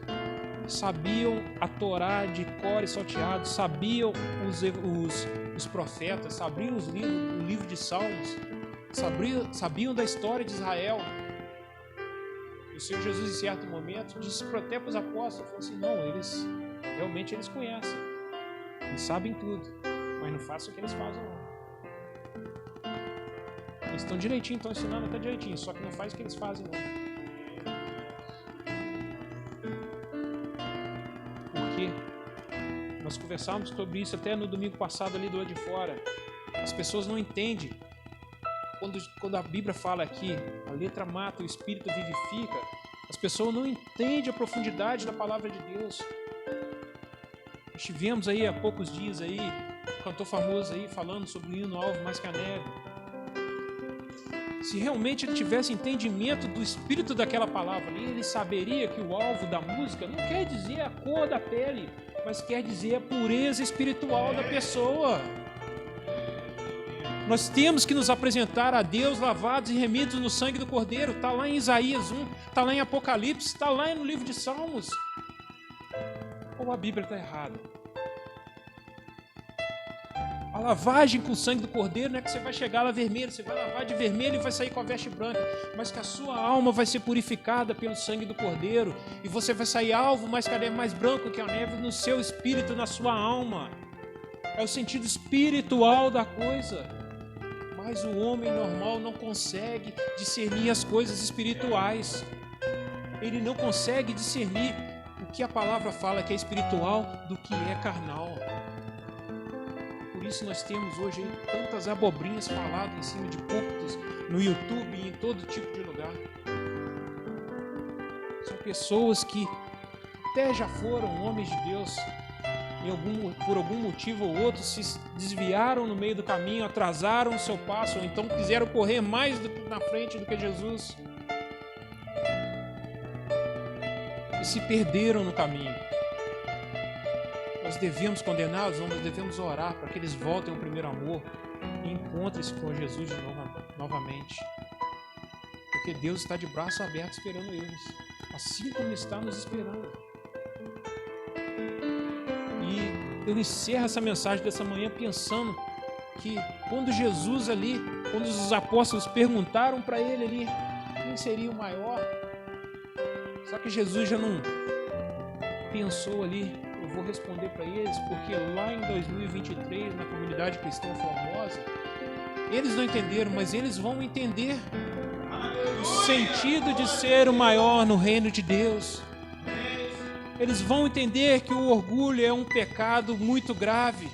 sabiam a Torá de cor e salteado, sabiam os profetas, sabiam o livro de Salmos, sabiam da história de Israel. E o Senhor Jesus, em certo momento, disse até para os apóstolos, falou assim: não, eles conhecem, eles sabem tudo, mas não façam o que eles fazem, não. Eles estão direitinho, estão ensinando até direitinho, só que não faz o que eles fazem, não. Nós conversamos sobre isso até no domingo passado ali do lado de fora. As pessoas não entendem. Quando a Bíblia fala aqui, a letra mata, o Espírito vivifica, as pessoas não entendem a profundidade da palavra de Deus. Nós tivemos aí há poucos dias aí, um cantor famoso aí falando sobre o hino Alvo Mais Que a Neve. Se realmente ele tivesse entendimento do espírito daquela palavra ali, ele saberia que o alvo da música não quer dizer a cor da pele, mas quer dizer a pureza espiritual da pessoa. Nós temos que nos apresentar a Deus lavados e remidos no sangue do Cordeiro. Está lá em Isaías 1, está lá em Apocalipse, está lá no livro de Salmos. Ou a Bíblia está errada? A lavagem com o sangue do Cordeiro não é que você vai chegar lá vermelho, você vai lavar de vermelho e vai sair com a veste branca, mas que a sua alma vai ser purificada pelo sangue do Cordeiro e você vai sair alvo mais que a neve, mais branco que a neve no seu espírito, na sua alma. É o sentido espiritual da coisa. Mas o homem normal não consegue discernir as coisas espirituais. Ele não consegue discernir o que a palavra fala que é espiritual do que é carnal. Por isso nós temos hoje aí tantas abobrinhas faladas em cima de púlpitos, no YouTube e em todo tipo de lugar. São pessoas que até já foram homens de Deus, por algum motivo ou outro se desviaram no meio do caminho, atrasaram o seu passo, ou então quiseram correr mais na frente do que Jesus e se perderam no caminho. Nós devemos condená-los, nós devemos orar para que eles voltem ao primeiro amor e encontrem-se com Jesus novamente, porque Deus está de braço aberto esperando eles, assim como está nos esperando. Eu encerro essa mensagem dessa manhã pensando que quando Jesus ali, quando os apóstolos perguntaram para ele ali quem seria o maior, só que Jesus já não pensou ali, eu vou responder para eles, porque lá em 2023, na comunidade cristã Formosa, eles não entenderam, mas eles vão entender o sentido de ser o maior no reino de Deus. Eles vão entender que o orgulho é um pecado muito grave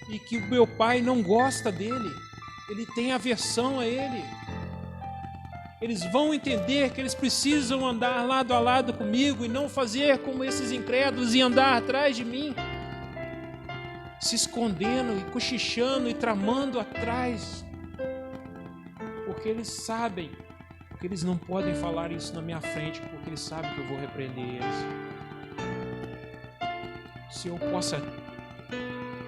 e que o meu Pai não gosta dele, ele tem aversão a ele. Eles vão entender que eles precisam andar lado a lado comigo e não fazer como esses incrédulos e andar atrás de mim, se escondendo e cochichando e tramando atrás, porque eles sabem que eles não podem falar isso na minha frente, porque eles sabem que eu vou repreender eles. Se eu possa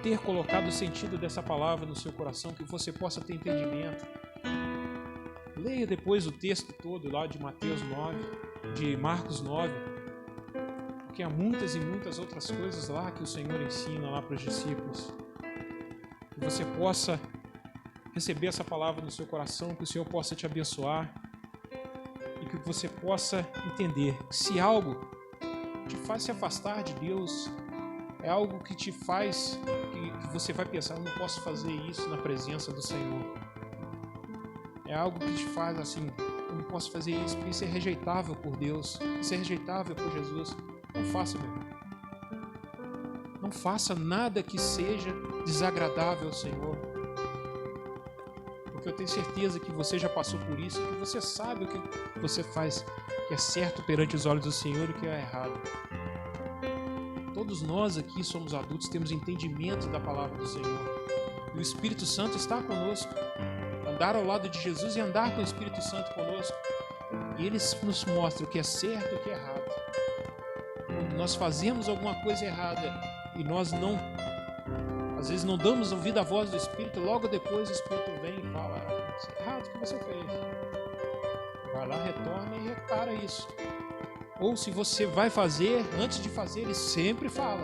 ter colocado o sentido dessa palavra no seu coração, que você possa ter entendimento. Leia depois o texto todo lá de Mateus 9, de Marcos 9, porque há muitas e muitas outras coisas lá que o Senhor ensina lá para os discípulos. Que você possa receber essa palavra no seu coração, que o Senhor possa te abençoar e que você possa entender que se algo te faz se afastar de Deus, é algo que te faz, que você vai pensar, eu não posso fazer isso na presença do Senhor. É algo que te faz assim, eu não posso fazer isso, porque isso é rejeitável por Deus, isso é rejeitável por Jesus. Não faça, meu irmão. Não faça nada que seja desagradável ao Senhor. Porque eu tenho certeza que você já passou por isso, que você sabe o que você faz, que é certo perante os olhos do Senhor e o que é errado. Todos nós aqui somos adultos, temos entendimento da palavra do Senhor. E o Espírito Santo está conosco. Andar ao lado de Jesus e andar com o Espírito Santo conosco. E Ele nos mostra o que é certo e o que é errado. Quando nós fazemos alguma coisa errada e nós não, às vezes não damos ouvido à voz do Espírito, logo depois o Espírito vem e fala, isso é errado o que você fez. Vai lá, retorna e repara isso. Ou se você vai fazer, antes de fazer, ele sempre fala,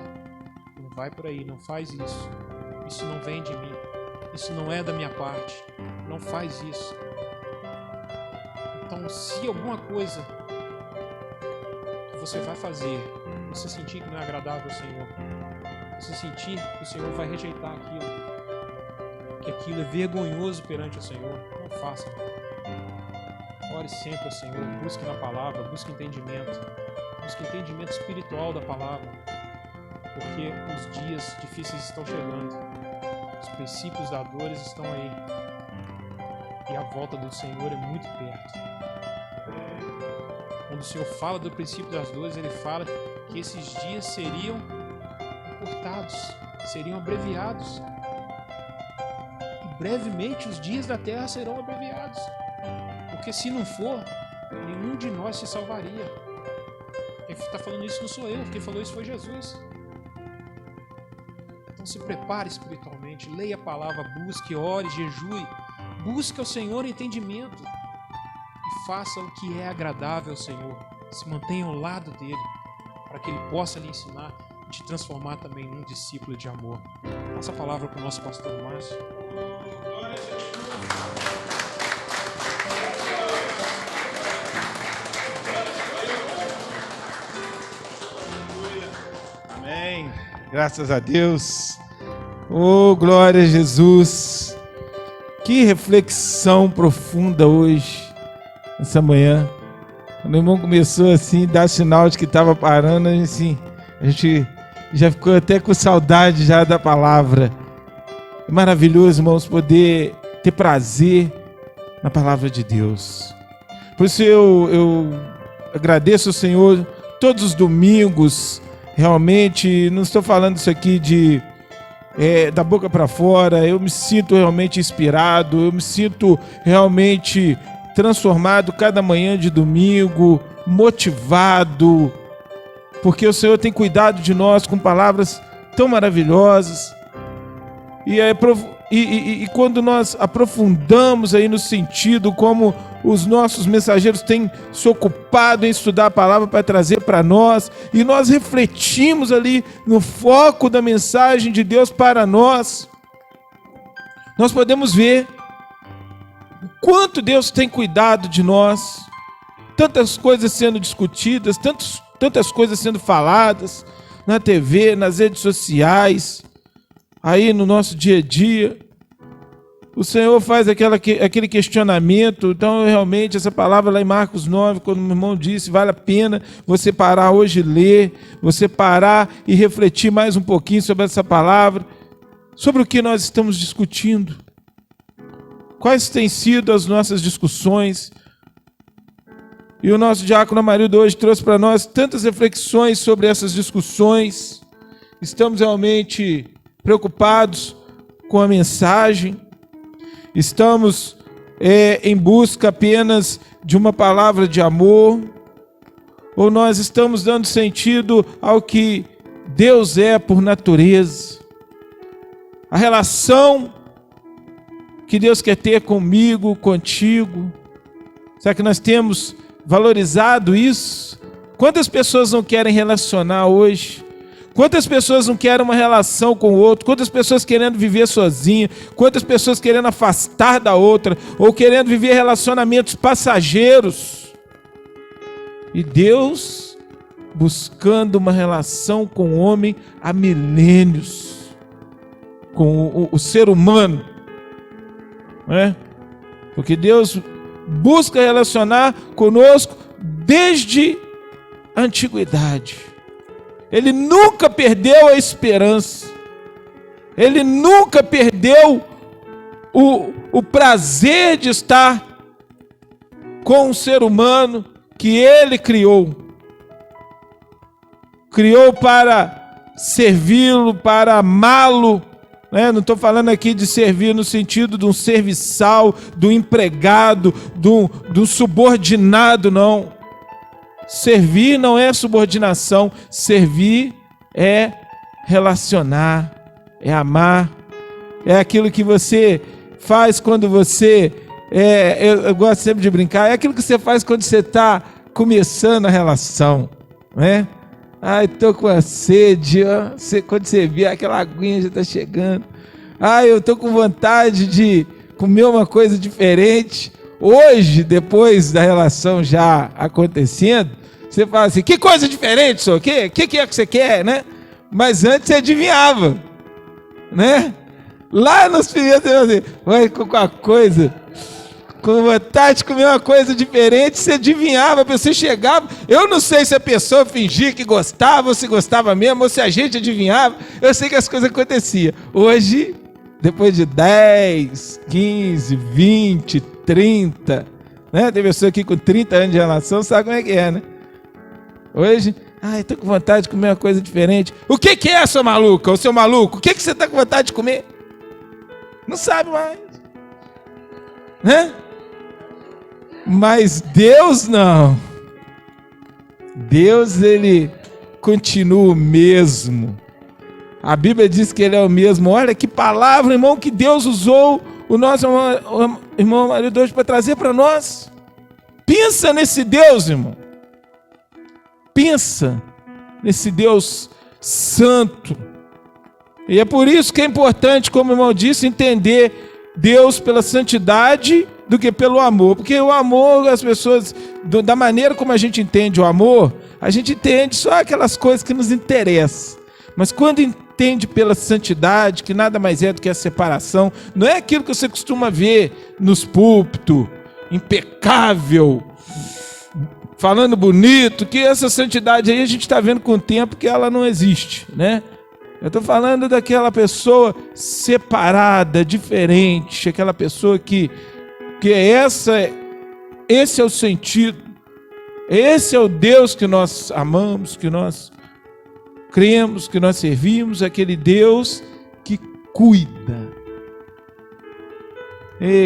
não vai por aí, não faz isso, isso não vem de mim, isso não é da minha parte, não faz isso. Então, se alguma coisa que você vai fazer, você sentir que não é agradável ao Senhor, você sentir que o Senhor vai rejeitar aquilo, que aquilo é vergonhoso perante o Senhor, não faça. Ore sempre ao Senhor, busque na palavra, busque entendimento espiritual da palavra. porque os dias difíceis estão chegando, os princípios da dor estão aí, e a volta do Senhor é muito perto. Quando o Senhor fala do princípio das dores, Ele fala que esses dias seriam encurtados, seriam abreviados. E brevemente os dias da terra serão abreviados, porque se não for, nenhum de nós se salvaria. Quem está falando isso não sou eu, quem falou isso foi Jesus. Então se prepare espiritualmente, leia a palavra, busque, ore, jejue, busque ao Senhor entendimento e faça o que é agradável ao Senhor. Se mantenha ao lado dele, para que ele possa lhe ensinar e te transformar também num discípulo de amor. Passa a palavra para o nosso pastor Márcio. Amém. Graças a Deus. Oh, glória a Jesus. Que reflexão profunda hoje, essa manhã. Quando o irmão começou assim, dar sinal de que estava parando, assim, a gente já ficou até com saudade já da palavra. É maravilhoso, irmãos, poder ter prazer na palavra de Deus. Por isso eu agradeço ao Senhor todos os domingos. Realmente, não estou falando isso aqui da boca para fora. Eu me sinto realmente inspirado, eu me sinto realmente transformado cada manhã de domingo, motivado, porque o Senhor tem cuidado de nós com palavras tão maravilhosas. E quando nós aprofundamos aí no sentido como os nossos mensageiros têm se ocupado em estudar a palavra para trazer para nós, e nós refletimos ali no foco da mensagem de Deus para nós, nós podemos ver o quanto Deus tem cuidado de nós, tantas coisas sendo discutidas, tantas coisas sendo faladas na TV, nas redes sociais, aí no nosso dia a dia. O Senhor faz aquele questionamento. Então realmente essa palavra lá em Marcos 9, quando o meu irmão disse, vale a pena você parar hoje e ler, você parar e refletir mais um pouquinho sobre essa palavra, sobre o que nós estamos discutindo. Quais têm sido as nossas discussões? E o nosso diácono Amarildo hoje trouxe para nós tantas reflexões sobre essas discussões. Estamos realmente preocupados com a mensagem? Estamos em busca apenas de uma palavra de amor? Ou nós estamos dando sentido ao que Deus é por natureza? A relação que Deus quer ter comigo, contigo? Será que nós temos valorizado isso? Quantas pessoas não querem relacionar hoje? Quantas pessoas não querem uma relação com o outro? Quantas pessoas querendo viver sozinha? Quantas pessoas querendo afastar da outra? Ou querendo viver relacionamentos passageiros? E Deus buscando uma relação com o homem há milênios, com o ser humano, não é? Porque Deus busca relacionar conosco desde a antiguidade. Ele nunca perdeu a esperança. Ele nunca perdeu o prazer de estar com o ser humano que Ele criou. Criou para servi-lo, para amá-lo. Não estou falando aqui de servir no sentido de um serviçal, de um empregado, de um subordinado, não. Servir não é subordinação, servir é relacionar, é amar, é aquilo que você faz quando você, eu gosto sempre de brincar, é aquilo que você faz quando você está começando a relação, né? Ai, tô com a sede, ó. Quando você vê aquela aguinha já está chegando, ai, eu tô com vontade de comer uma coisa diferente. Hoje, depois da relação já acontecendo, você fala assim, que coisa diferente, senhor? O que é que você quer, né? Mas antes você adivinhava, né? Lá nos primeiros, você vai com a coisa com vontade de comer uma coisa diferente, você adivinhava, você chegava, eu não sei se a pessoa fingia que gostava, ou se gostava mesmo, ou se a gente adivinhava, eu sei que as coisas aconteciam. Hoje, depois de 10, 15, 20, 30, né? Tem pessoa aqui com 30 anos de relação, sabe como é que é, né? Hoje, eu tô com vontade de comer uma coisa diferente. O que é, sua maluca, ou seu maluco? O que você tá com vontade de comer? Não sabe mais, né? Mas Deus não. Deus, ele continua o mesmo. A Bíblia diz que ele é o mesmo. Olha que palavra, irmão, que Deus usou o nosso irmão marido hoje para trazer para nós. Pensa nesse Deus, irmão. Pensa nesse Deus santo. E é por isso que é importante, como o irmão disse, entender Deus pela santidade do que pelo amor. Porque o amor, as pessoas, da maneira como a gente entende o amor, a gente entende só aquelas coisas que nos interessam. Mas quando entende pela santidade, que nada mais é do que a separação, não é aquilo que você costuma ver nos púlpitos, impecável, falando bonito, que essa santidade aí a gente está vendo com o tempo que ela não existe, né? Eu estou falando daquela pessoa separada, diferente, aquela pessoa que esse é o sentido, esse é o Deus que nós amamos, que nós cremos, que nós servimos, aquele Deus que cuida.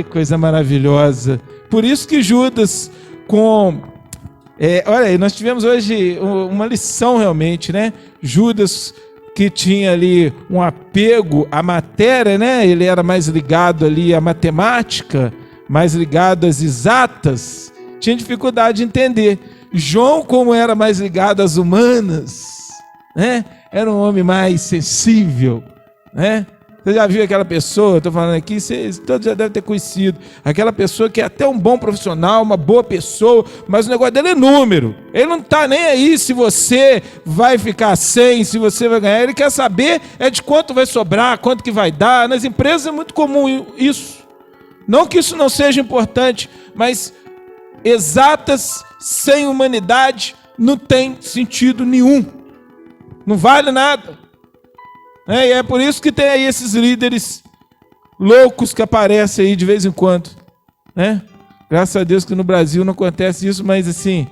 Coisa maravilhosa. Por isso que Judas, olha aí, nós tivemos hoje uma lição realmente, né? Judas, que tinha ali um apego à matéria, né? Ele era mais ligado ali à matemática, mais ligado às exatas, tinha dificuldade de entender. João, como era mais ligado às humanas, né? Era um homem mais sensível, né? Você já viu aquela pessoa, estou falando aqui, vocês todos já devem ter conhecido, aquela pessoa que é até um bom profissional, uma boa pessoa, mas o negócio dele é número. Ele não está nem aí se você vai ficar sem, se você vai ganhar. Ele quer saber de quanto vai sobrar, quanto que vai dar. Nas empresas é muito comum isso. Não que isso não seja importante, mas exatas sem humanidade não tem sentido nenhum. Não vale nada. E é por isso que tem aí esses líderes loucos que aparecem aí de vez em quando, né? Graças a Deus que no Brasil não acontece isso, mas assim,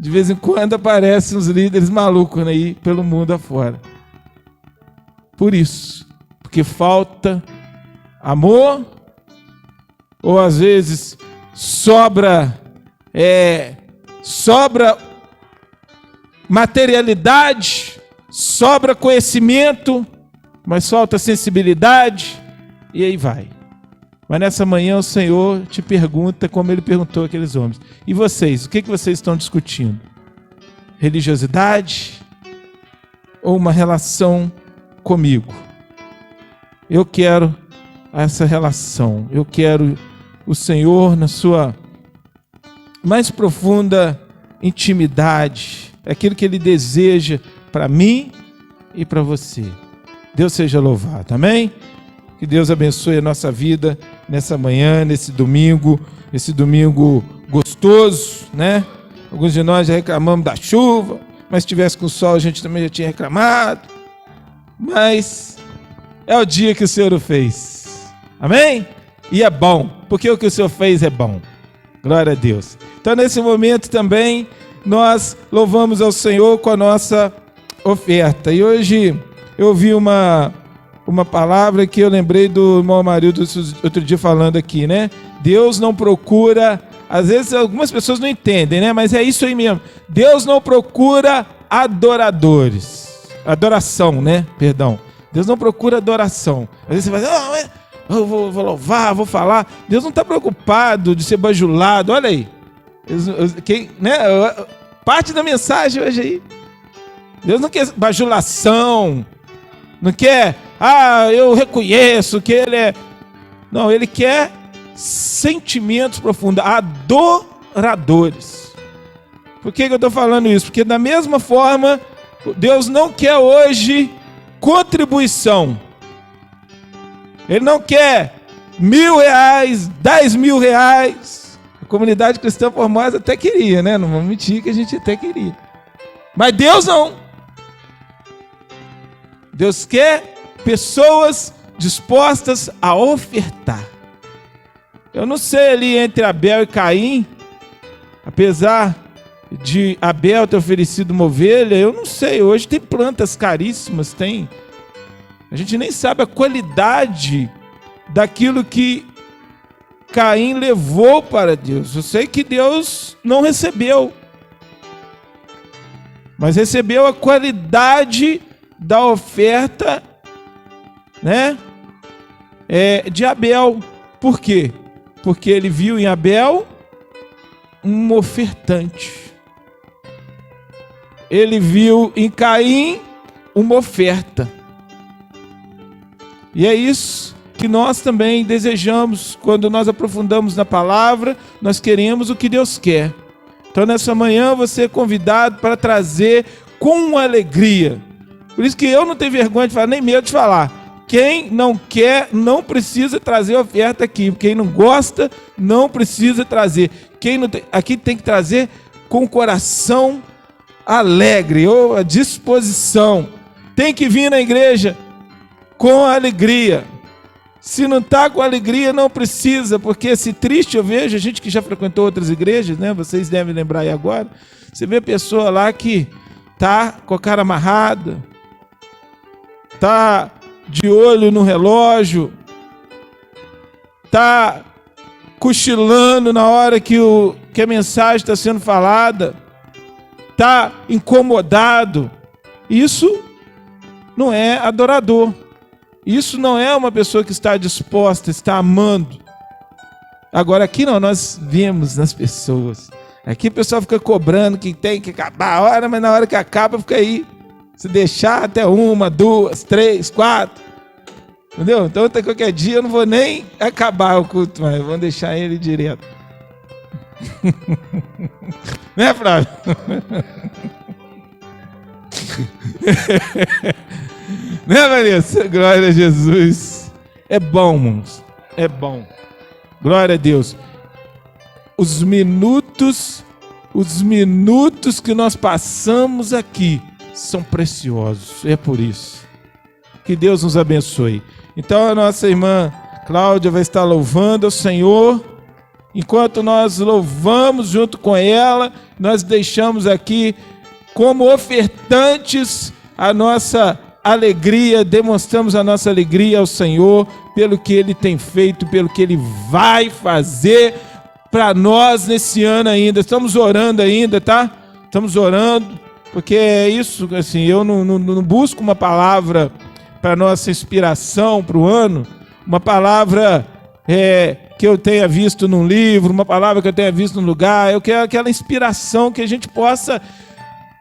de vez em quando aparecem uns líderes malucos aí pelo mundo afora. Por isso, porque falta amor, ou às vezes sobra materialidade, sobra conhecimento, mas falta sensibilidade, e aí vai. Mas nessa manhã o Senhor te pergunta, como Ele perguntou àqueles homens: e vocês, o que vocês estão discutindo? Religiosidade ou uma relação comigo? Eu quero essa relação, eu quero o Senhor na sua mais profunda intimidade, aquilo que Ele deseja para mim e para você. Deus seja louvado, amém? Que Deus abençoe a nossa vida nessa manhã, nesse domingo gostoso, né? Alguns de nós já reclamamos da chuva, mas se tivesse com sol a gente também já tinha reclamado. Mas é o dia que o Senhor fez, amém? E é bom, porque o que o Senhor fez é bom. Glória a Deus. Então nesse momento também nós louvamos ao Senhor com a nossa oferta. E hoje eu ouvi uma palavra que eu lembrei do irmão Amarildo outro dia falando aqui, né? Deus não procura, às vezes algumas pessoas não entendem, né? Mas é isso aí mesmo. Deus não procura adoração, né? Perdão. Deus não procura adoração. Às vezes você vai dizer, eu vou louvar, vou falar. Deus não está preocupado de ser bajulado. Olha aí. Parte da mensagem hoje aí. Deus não quer bajulação. Não quer, eu reconheço que Ele é... Não, Ele quer sentimentos profundos, adoradores. Por que eu estou falando isso? Porque da mesma forma, Deus não quer hoje contribuição. Ele não quer R$1.000, R$10.000. Comunidade Cristã Formosa até queria, né? Não vamos mentir que a gente até queria. Mas Deus não. Deus quer pessoas dispostas a ofertar. Eu não sei ali entre Abel e Caim, apesar de Abel ter oferecido uma ovelha, eu não sei, hoje tem plantas caríssimas, a gente nem sabe a qualidade daquilo que Caim levou para Deus. Eu sei que Deus não recebeu, mas recebeu a qualidade da oferta, né, de Abel. Por quê? Porque ele viu em Abel um ofertante. Ele viu em Caim uma oferta. E é isso que nós também desejamos quando nós aprofundamos na palavra. Nós queremos o que Deus quer. Então nessa manhã você é convidado para trazer com alegria. Por isso que eu não tenho vergonha de falar, nem medo de falar. Quem não quer, não precisa trazer oferta aqui. Quem não gosta, não precisa trazer. Aqui tem que trazer com o coração alegre, ou a disposição. Tem que vir na igreja com alegria. Se não está com alegria, não precisa, porque se triste eu vejo, a gente que já frequentou outras igrejas, né? Vocês devem lembrar aí agora. Você vê a pessoa lá que tá com a cara amarrada, tá de olho no relógio, tá cochilando na hora que a mensagem está sendo falada, tá incomodado. Isso não é adorador. Isso não é uma pessoa que está disposta, está amando. Agora aqui não, nós vemos nas pessoas. Aqui o pessoal fica cobrando que tem que acabar a hora, mas na hora que acaba fica aí. Se deixar até 1, 2, 3, 4. Entendeu? Então até qualquer dia eu não vou nem acabar o culto, mas vamos deixar ele direto. Né, Flávio? Né, Vanessa? Glória a Jesus. É bom, irmãos. É bom. Glória a Deus. Os minutos que nós passamos aqui são preciosos. É por isso. Que Deus nos abençoe. Então a nossa irmã Cláudia vai estar louvando ao Senhor. Enquanto nós louvamos junto com ela, nós deixamos aqui como ofertantes a nossa alegria, demonstramos a nossa alegria ao Senhor pelo que Ele tem feito, pelo que Ele vai fazer para nós nesse ano ainda. Estamos orando ainda, tá? Estamos orando, porque é isso, assim, eu não busco uma palavra para nossa inspiração para o ano, uma palavra que eu tenha visto num livro, uma palavra que eu tenha visto num lugar. Eu quero aquela inspiração que a gente possa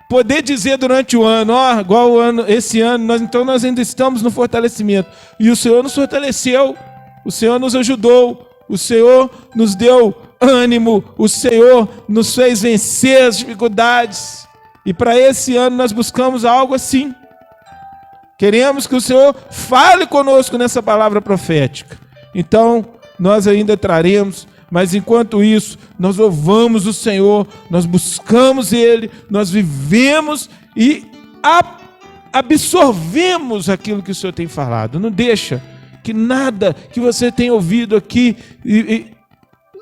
poder dizer durante o ano, igual esse ano, nós ainda estamos no fortalecimento. E o Senhor nos fortaleceu, o Senhor nos ajudou, o Senhor nos deu ânimo, o Senhor nos fez vencer as dificuldades. E para esse ano nós buscamos algo assim. Queremos que o Senhor fale conosco nessa palavra profética. Então, nós ainda traremos. Mas enquanto isso, nós louvamos o Senhor, nós buscamos Ele, nós vivemos e absorvemos aquilo que o Senhor tem falado. Não deixa que nada que você tenha ouvido aqui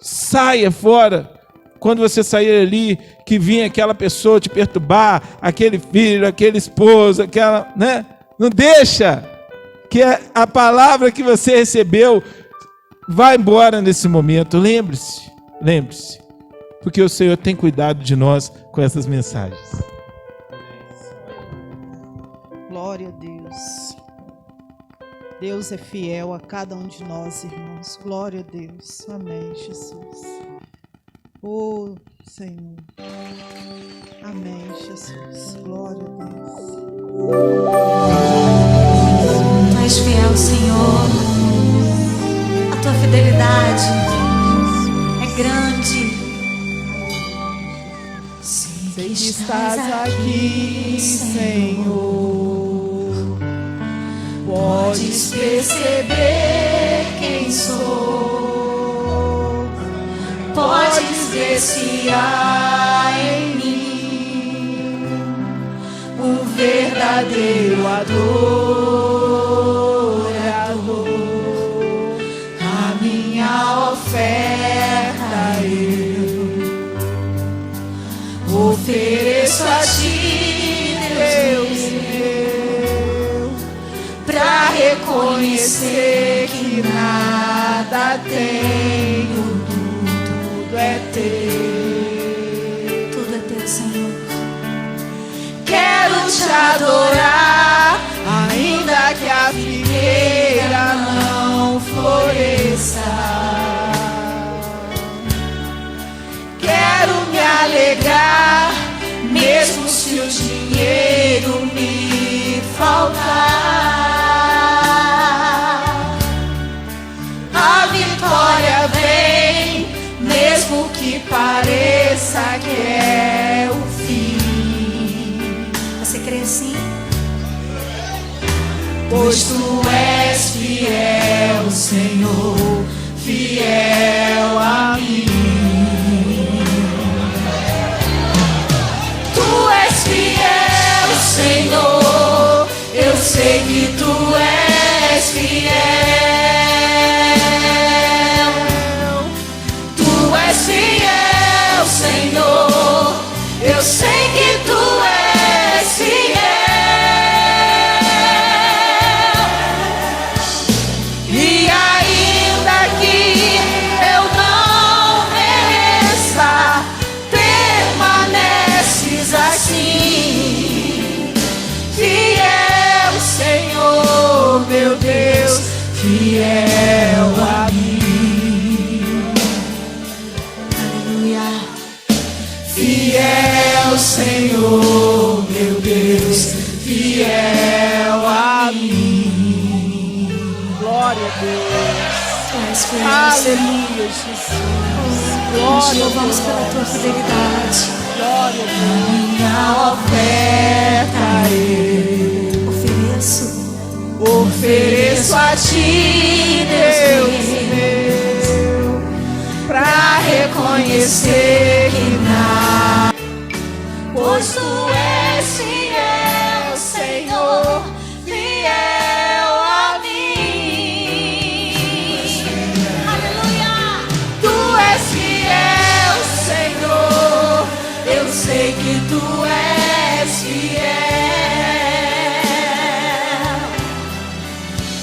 saia fora. Quando você sair ali, que vinha aquela pessoa te perturbar, aquele filho, aquele esposo, aquela, né? Não deixa que a palavra que você recebeu vá embora nesse momento. Lembre-se, porque o Senhor tem cuidado de nós com essas mensagens. Glória a Deus. Deus é fiel a cada um de nós, irmãos. Glória a Deus. Amém, Jesus. Oh, Senhor. Amém, Jesus. Glória a Deus. Tu és fiel, Senhor. A tua fidelidade é grande. Sei que estás aqui, Senhor. Podes perceber quem sou. podes ver se há em mim um verdadeiro adorador. A minha oferta eu ofereço a ti, Deus meu, pra reconhecer que nada tenho, tudo é teu. Tudo é teu, Senhor. Quero te adorar, ainda que a figueira não floresça. Quero me alegrar, mesmo se o dinheiro me faltar. A vitória vem, mesmo que pareça que é o fim. Você crê assim? Pois tu és fiel, Senhor, fiel a mim. Tu és fiel, Senhor, eu sei que tu és fiel. Tu és fiel, Senhor, eu sei que tu és fiel. E ainda que eu não mereça, permaneces assim. Fiel, Senhor, meu Deus, fiel a mim. Aleluia. Fiel, Senhor, meu Deus, fiel a mim. Glória a Deus. Tu és fiel, Aleluia, Jesus. Nós te louvamos pela tua fidelidade. Glória a Deus. Minha oferta eu ofereço a ti, Deus meu, pra reconhecer que nada, pois tu és fiel, Senhor, fiel a mim. Aleluia! Tu és fiel, Senhor, eu sei que tu és fiel.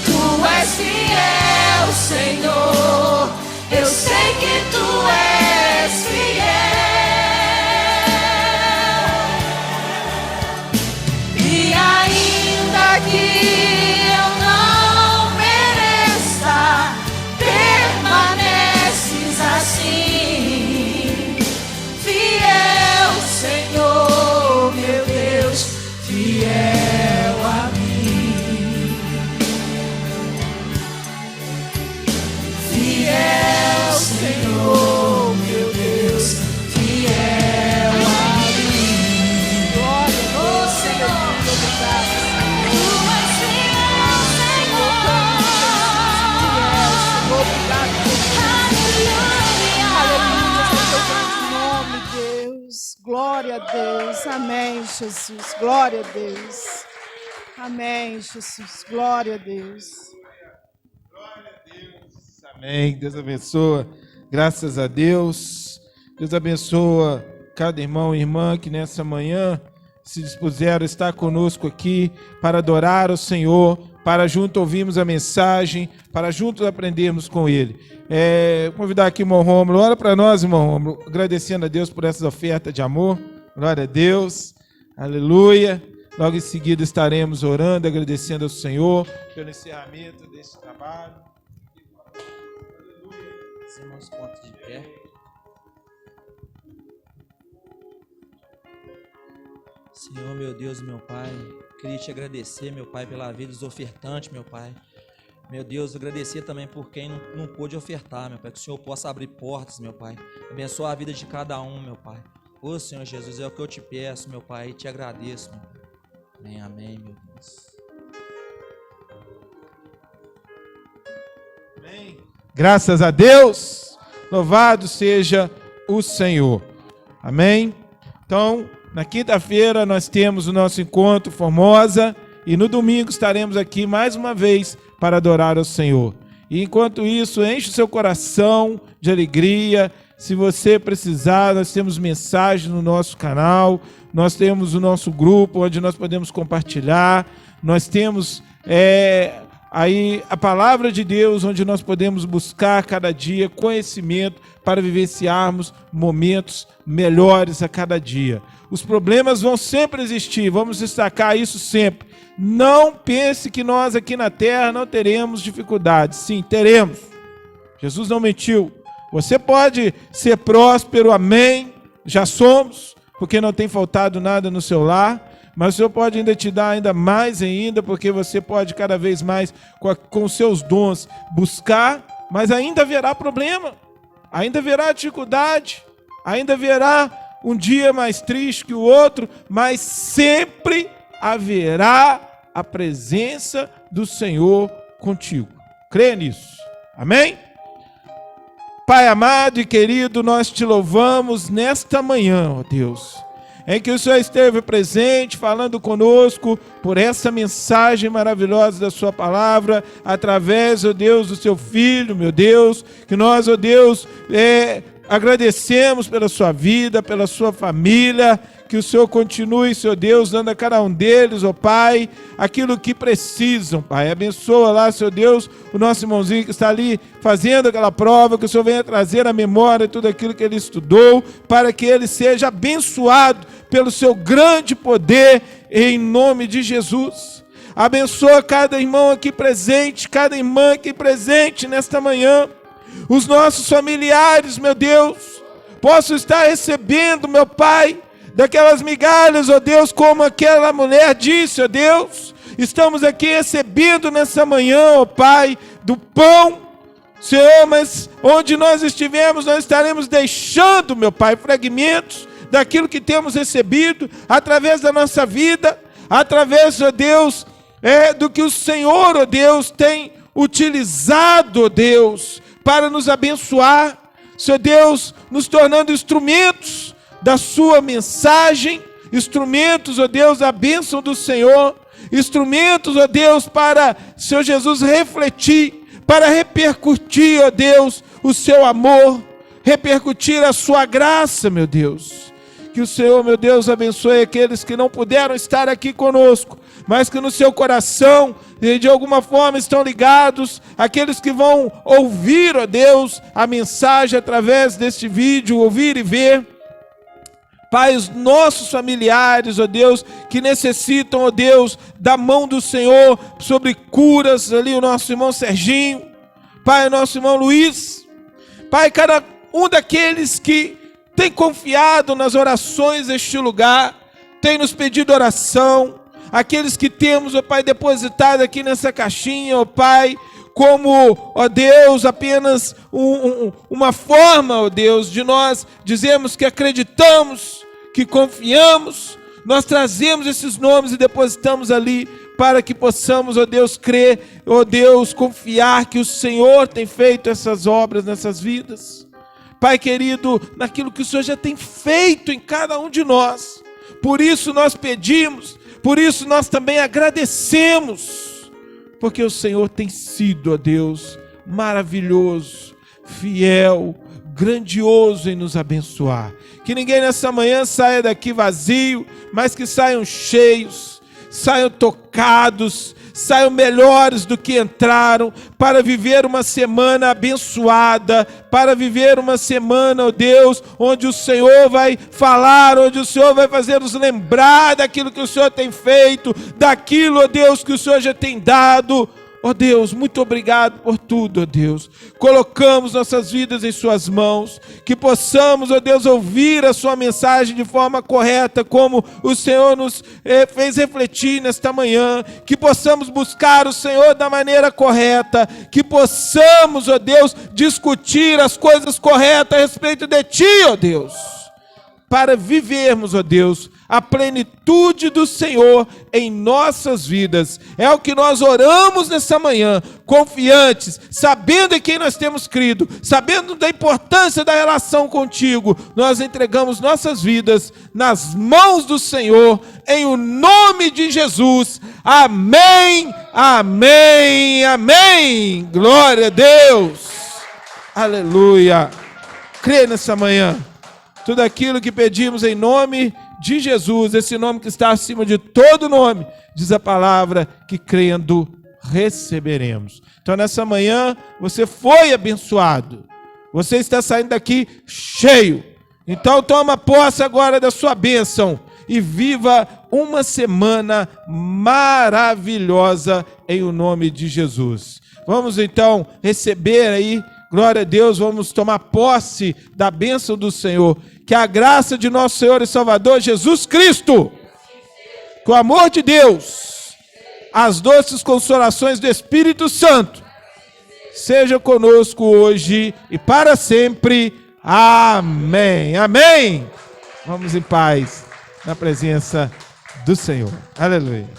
Tu és fiel, Senhor, eu sei que tu és fiel. E ainda que eu não mereça, permaneces assim. Fiel, Senhor, meu Deus, fiel a mim. Fiel, Senhor, meu Deus, fiel a mim. Glória a Oh, Deus. Senhor, tu és fiel, Senhor. Obrigado, Aleluia. Aleluia, seu grande nome, Deus. Glória a Deus. Amém, Jesus. Glória a Deus. Amém, Jesus. Glória a Deus. Amém. Deus abençoa. Graças a Deus. Deus abençoa cada irmão e irmã que nessa manhã se dispuseram a estar conosco aqui para adorar o Senhor, para juntos ouvirmos a mensagem, para juntos aprendermos com Ele. Vou convidar aqui o irmão Rômulo. Ora para nós, irmão Rômulo, agradecendo a Deus por essas ofertas de amor. Glória a Deus. Aleluia. Logo em seguida estaremos orando, agradecendo ao Senhor pelo encerramento desse trabalho. Os irmãos pontos de pé. Senhor, meu Deus, meu Pai, queria te agradecer, meu Pai, pela vida dos ofertantes, meu Pai. Meu Deus, agradecer também por quem não pôde ofertar, meu Pai. Que o Senhor possa abrir portas, meu Pai. Abençoa a vida de cada um, meu Pai. Ô Senhor Jesus, é o que eu te peço, meu Pai, e te agradeço, meu Pai. Amém, amém, meu Deus. Amém. Graças a Deus. Louvado seja o Senhor. Amém? Então, na quinta-feira nós temos o nosso encontro Formosa e no domingo estaremos aqui mais uma vez para adorar ao Senhor. E enquanto isso, enche o seu coração de alegria. Se você precisar, nós temos mensagens no nosso canal, nós temos o nosso grupo onde nós podemos compartilhar, nós temos aí a palavra de Deus, onde nós podemos buscar cada dia conhecimento para vivenciarmos momentos melhores a cada dia. Os problemas vão sempre existir, vamos destacar isso sempre. Não pense que nós aqui na terra não teremos dificuldades. Sim, teremos. Jesus não mentiu. Você pode ser próspero, amém, já somos, porque não tem faltado nada no seu lar, mas o Senhor pode ainda te dar ainda mais ainda, porque você pode cada vez mais, com os seus dons, buscar, mas ainda haverá problema, ainda haverá dificuldade, ainda haverá um dia mais triste que o outro, mas sempre haverá a presença do Senhor contigo. Creia nisso. Amém? Pai amado e querido, nós te louvamos nesta manhã, ó Deus, em que o Senhor esteve presente, falando conosco por essa mensagem maravilhosa da sua palavra, através, ó Deus, do seu Filho, meu Deus, que nós, ó Deus, agradecemos pela sua vida, pela sua família, que o Senhor continue, Senhor Deus, dando a cada um deles, ó Pai, aquilo que precisam, Pai. Abençoa lá, Senhor Deus, o nosso irmãozinho que está ali fazendo aquela prova, que o Senhor venha trazer à memória tudo aquilo que ele estudou, para que ele seja abençoado pelo seu grande poder, em nome de Jesus. Abençoa cada irmão aqui presente, cada irmã aqui presente nesta manhã, os nossos familiares, meu Deus, possam estar recebendo, meu Pai, daquelas migalhas, ó Deus, como aquela mulher disse, ó Deus, estamos aqui recebendo nessa manhã, ó Pai, do pão, Senhor, mas onde nós estivermos, nós estaremos deixando, meu Pai, fragmentos daquilo que temos recebido, através da nossa vida, através, ó Deus, do que o Senhor, ó Deus, tem utilizado, ó Deus, para nos abençoar, Senhor Deus, nos tornando instrumentos da sua mensagem, instrumentos, ó Deus, da bênção do Senhor, instrumentos, ó Deus, para, Senhor Jesus, refletir, para repercutir, ó Deus, o seu amor, repercutir a sua graça, meu Deus. Que o Senhor, meu Deus, abençoe aqueles que não puderam estar aqui conosco, mas que no seu coração, de alguma forma, estão ligados, aqueles que vão ouvir, ó Deus, a mensagem através deste vídeo, ouvir e ver. Pai, os nossos familiares, ó Deus, que necessitam, ó Deus, da mão do Senhor sobre curas, ali o nosso irmão Serginho, Pai, o nosso irmão Luiz, Pai, cada um daqueles que tem confiado nas orações deste lugar, tem nos pedido oração, aqueles que temos, ó Pai, depositado aqui nessa caixinha, ó Pai, como, ó Deus, apenas uma forma, ó Deus, de nós dizermos que acreditamos, que confiamos, nós trazemos esses nomes e depositamos ali, para que possamos, ó Deus, crer, ó Deus, confiar que o Senhor tem feito essas obras nessas vidas. Pai querido, naquilo que o Senhor já tem feito em cada um de nós, por isso nós pedimos, por isso nós também agradecemos, porque o Senhor tem sido, ó Deus, maravilhoso, fiel, grandioso em nos abençoar. Que ninguém nessa manhã saia daqui vazio, mas que saiam cheios, saiam tocados, saiam melhores do que entraram, para viver uma semana abençoada, para viver uma semana, ó Deus, onde o Senhor vai falar, onde o Senhor vai fazer nos lembrar daquilo que o Senhor tem feito, daquilo, ó Deus, que o Senhor já tem dado. Ó Deus, muito obrigado por tudo, ó Deus. Colocamos nossas vidas em suas mãos, que possamos, ó Deus, ouvir a sua mensagem de forma correta, como o Senhor nos fez refletir nesta manhã, que possamos buscar o Senhor da maneira correta, que possamos, ó Deus, discutir as coisas corretas a respeito de Ti, ó Deus. para vivermos, ó Deus, a plenitude do Senhor em nossas vidas. É o que nós oramos nessa manhã, confiantes, sabendo em quem nós temos crido, sabendo da importância da relação contigo. Nós entregamos nossas vidas nas mãos do Senhor, em o nome de Jesus. Amém, amém, amém. Glória a Deus. Aleluia. Crê nessa manhã. Tudo aquilo que pedimos em nome de Jesus, esse nome que está acima de todo nome, diz a palavra que crendo receberemos. Então nessa manhã você foi abençoado, você está saindo daqui cheio. Então toma posse agora da sua bênção e viva uma semana maravilhosa em o nome de Jesus. Vamos então receber aí, glória a Deus, vamos tomar posse da bênção do Senhor. Que a graça de nosso Senhor e Salvador Jesus Cristo, que o amor de Deus, as doces consolações do Espírito Santo, seja conosco hoje e para sempre. Amém. Amém. Vamos em paz na presença do Senhor. Aleluia.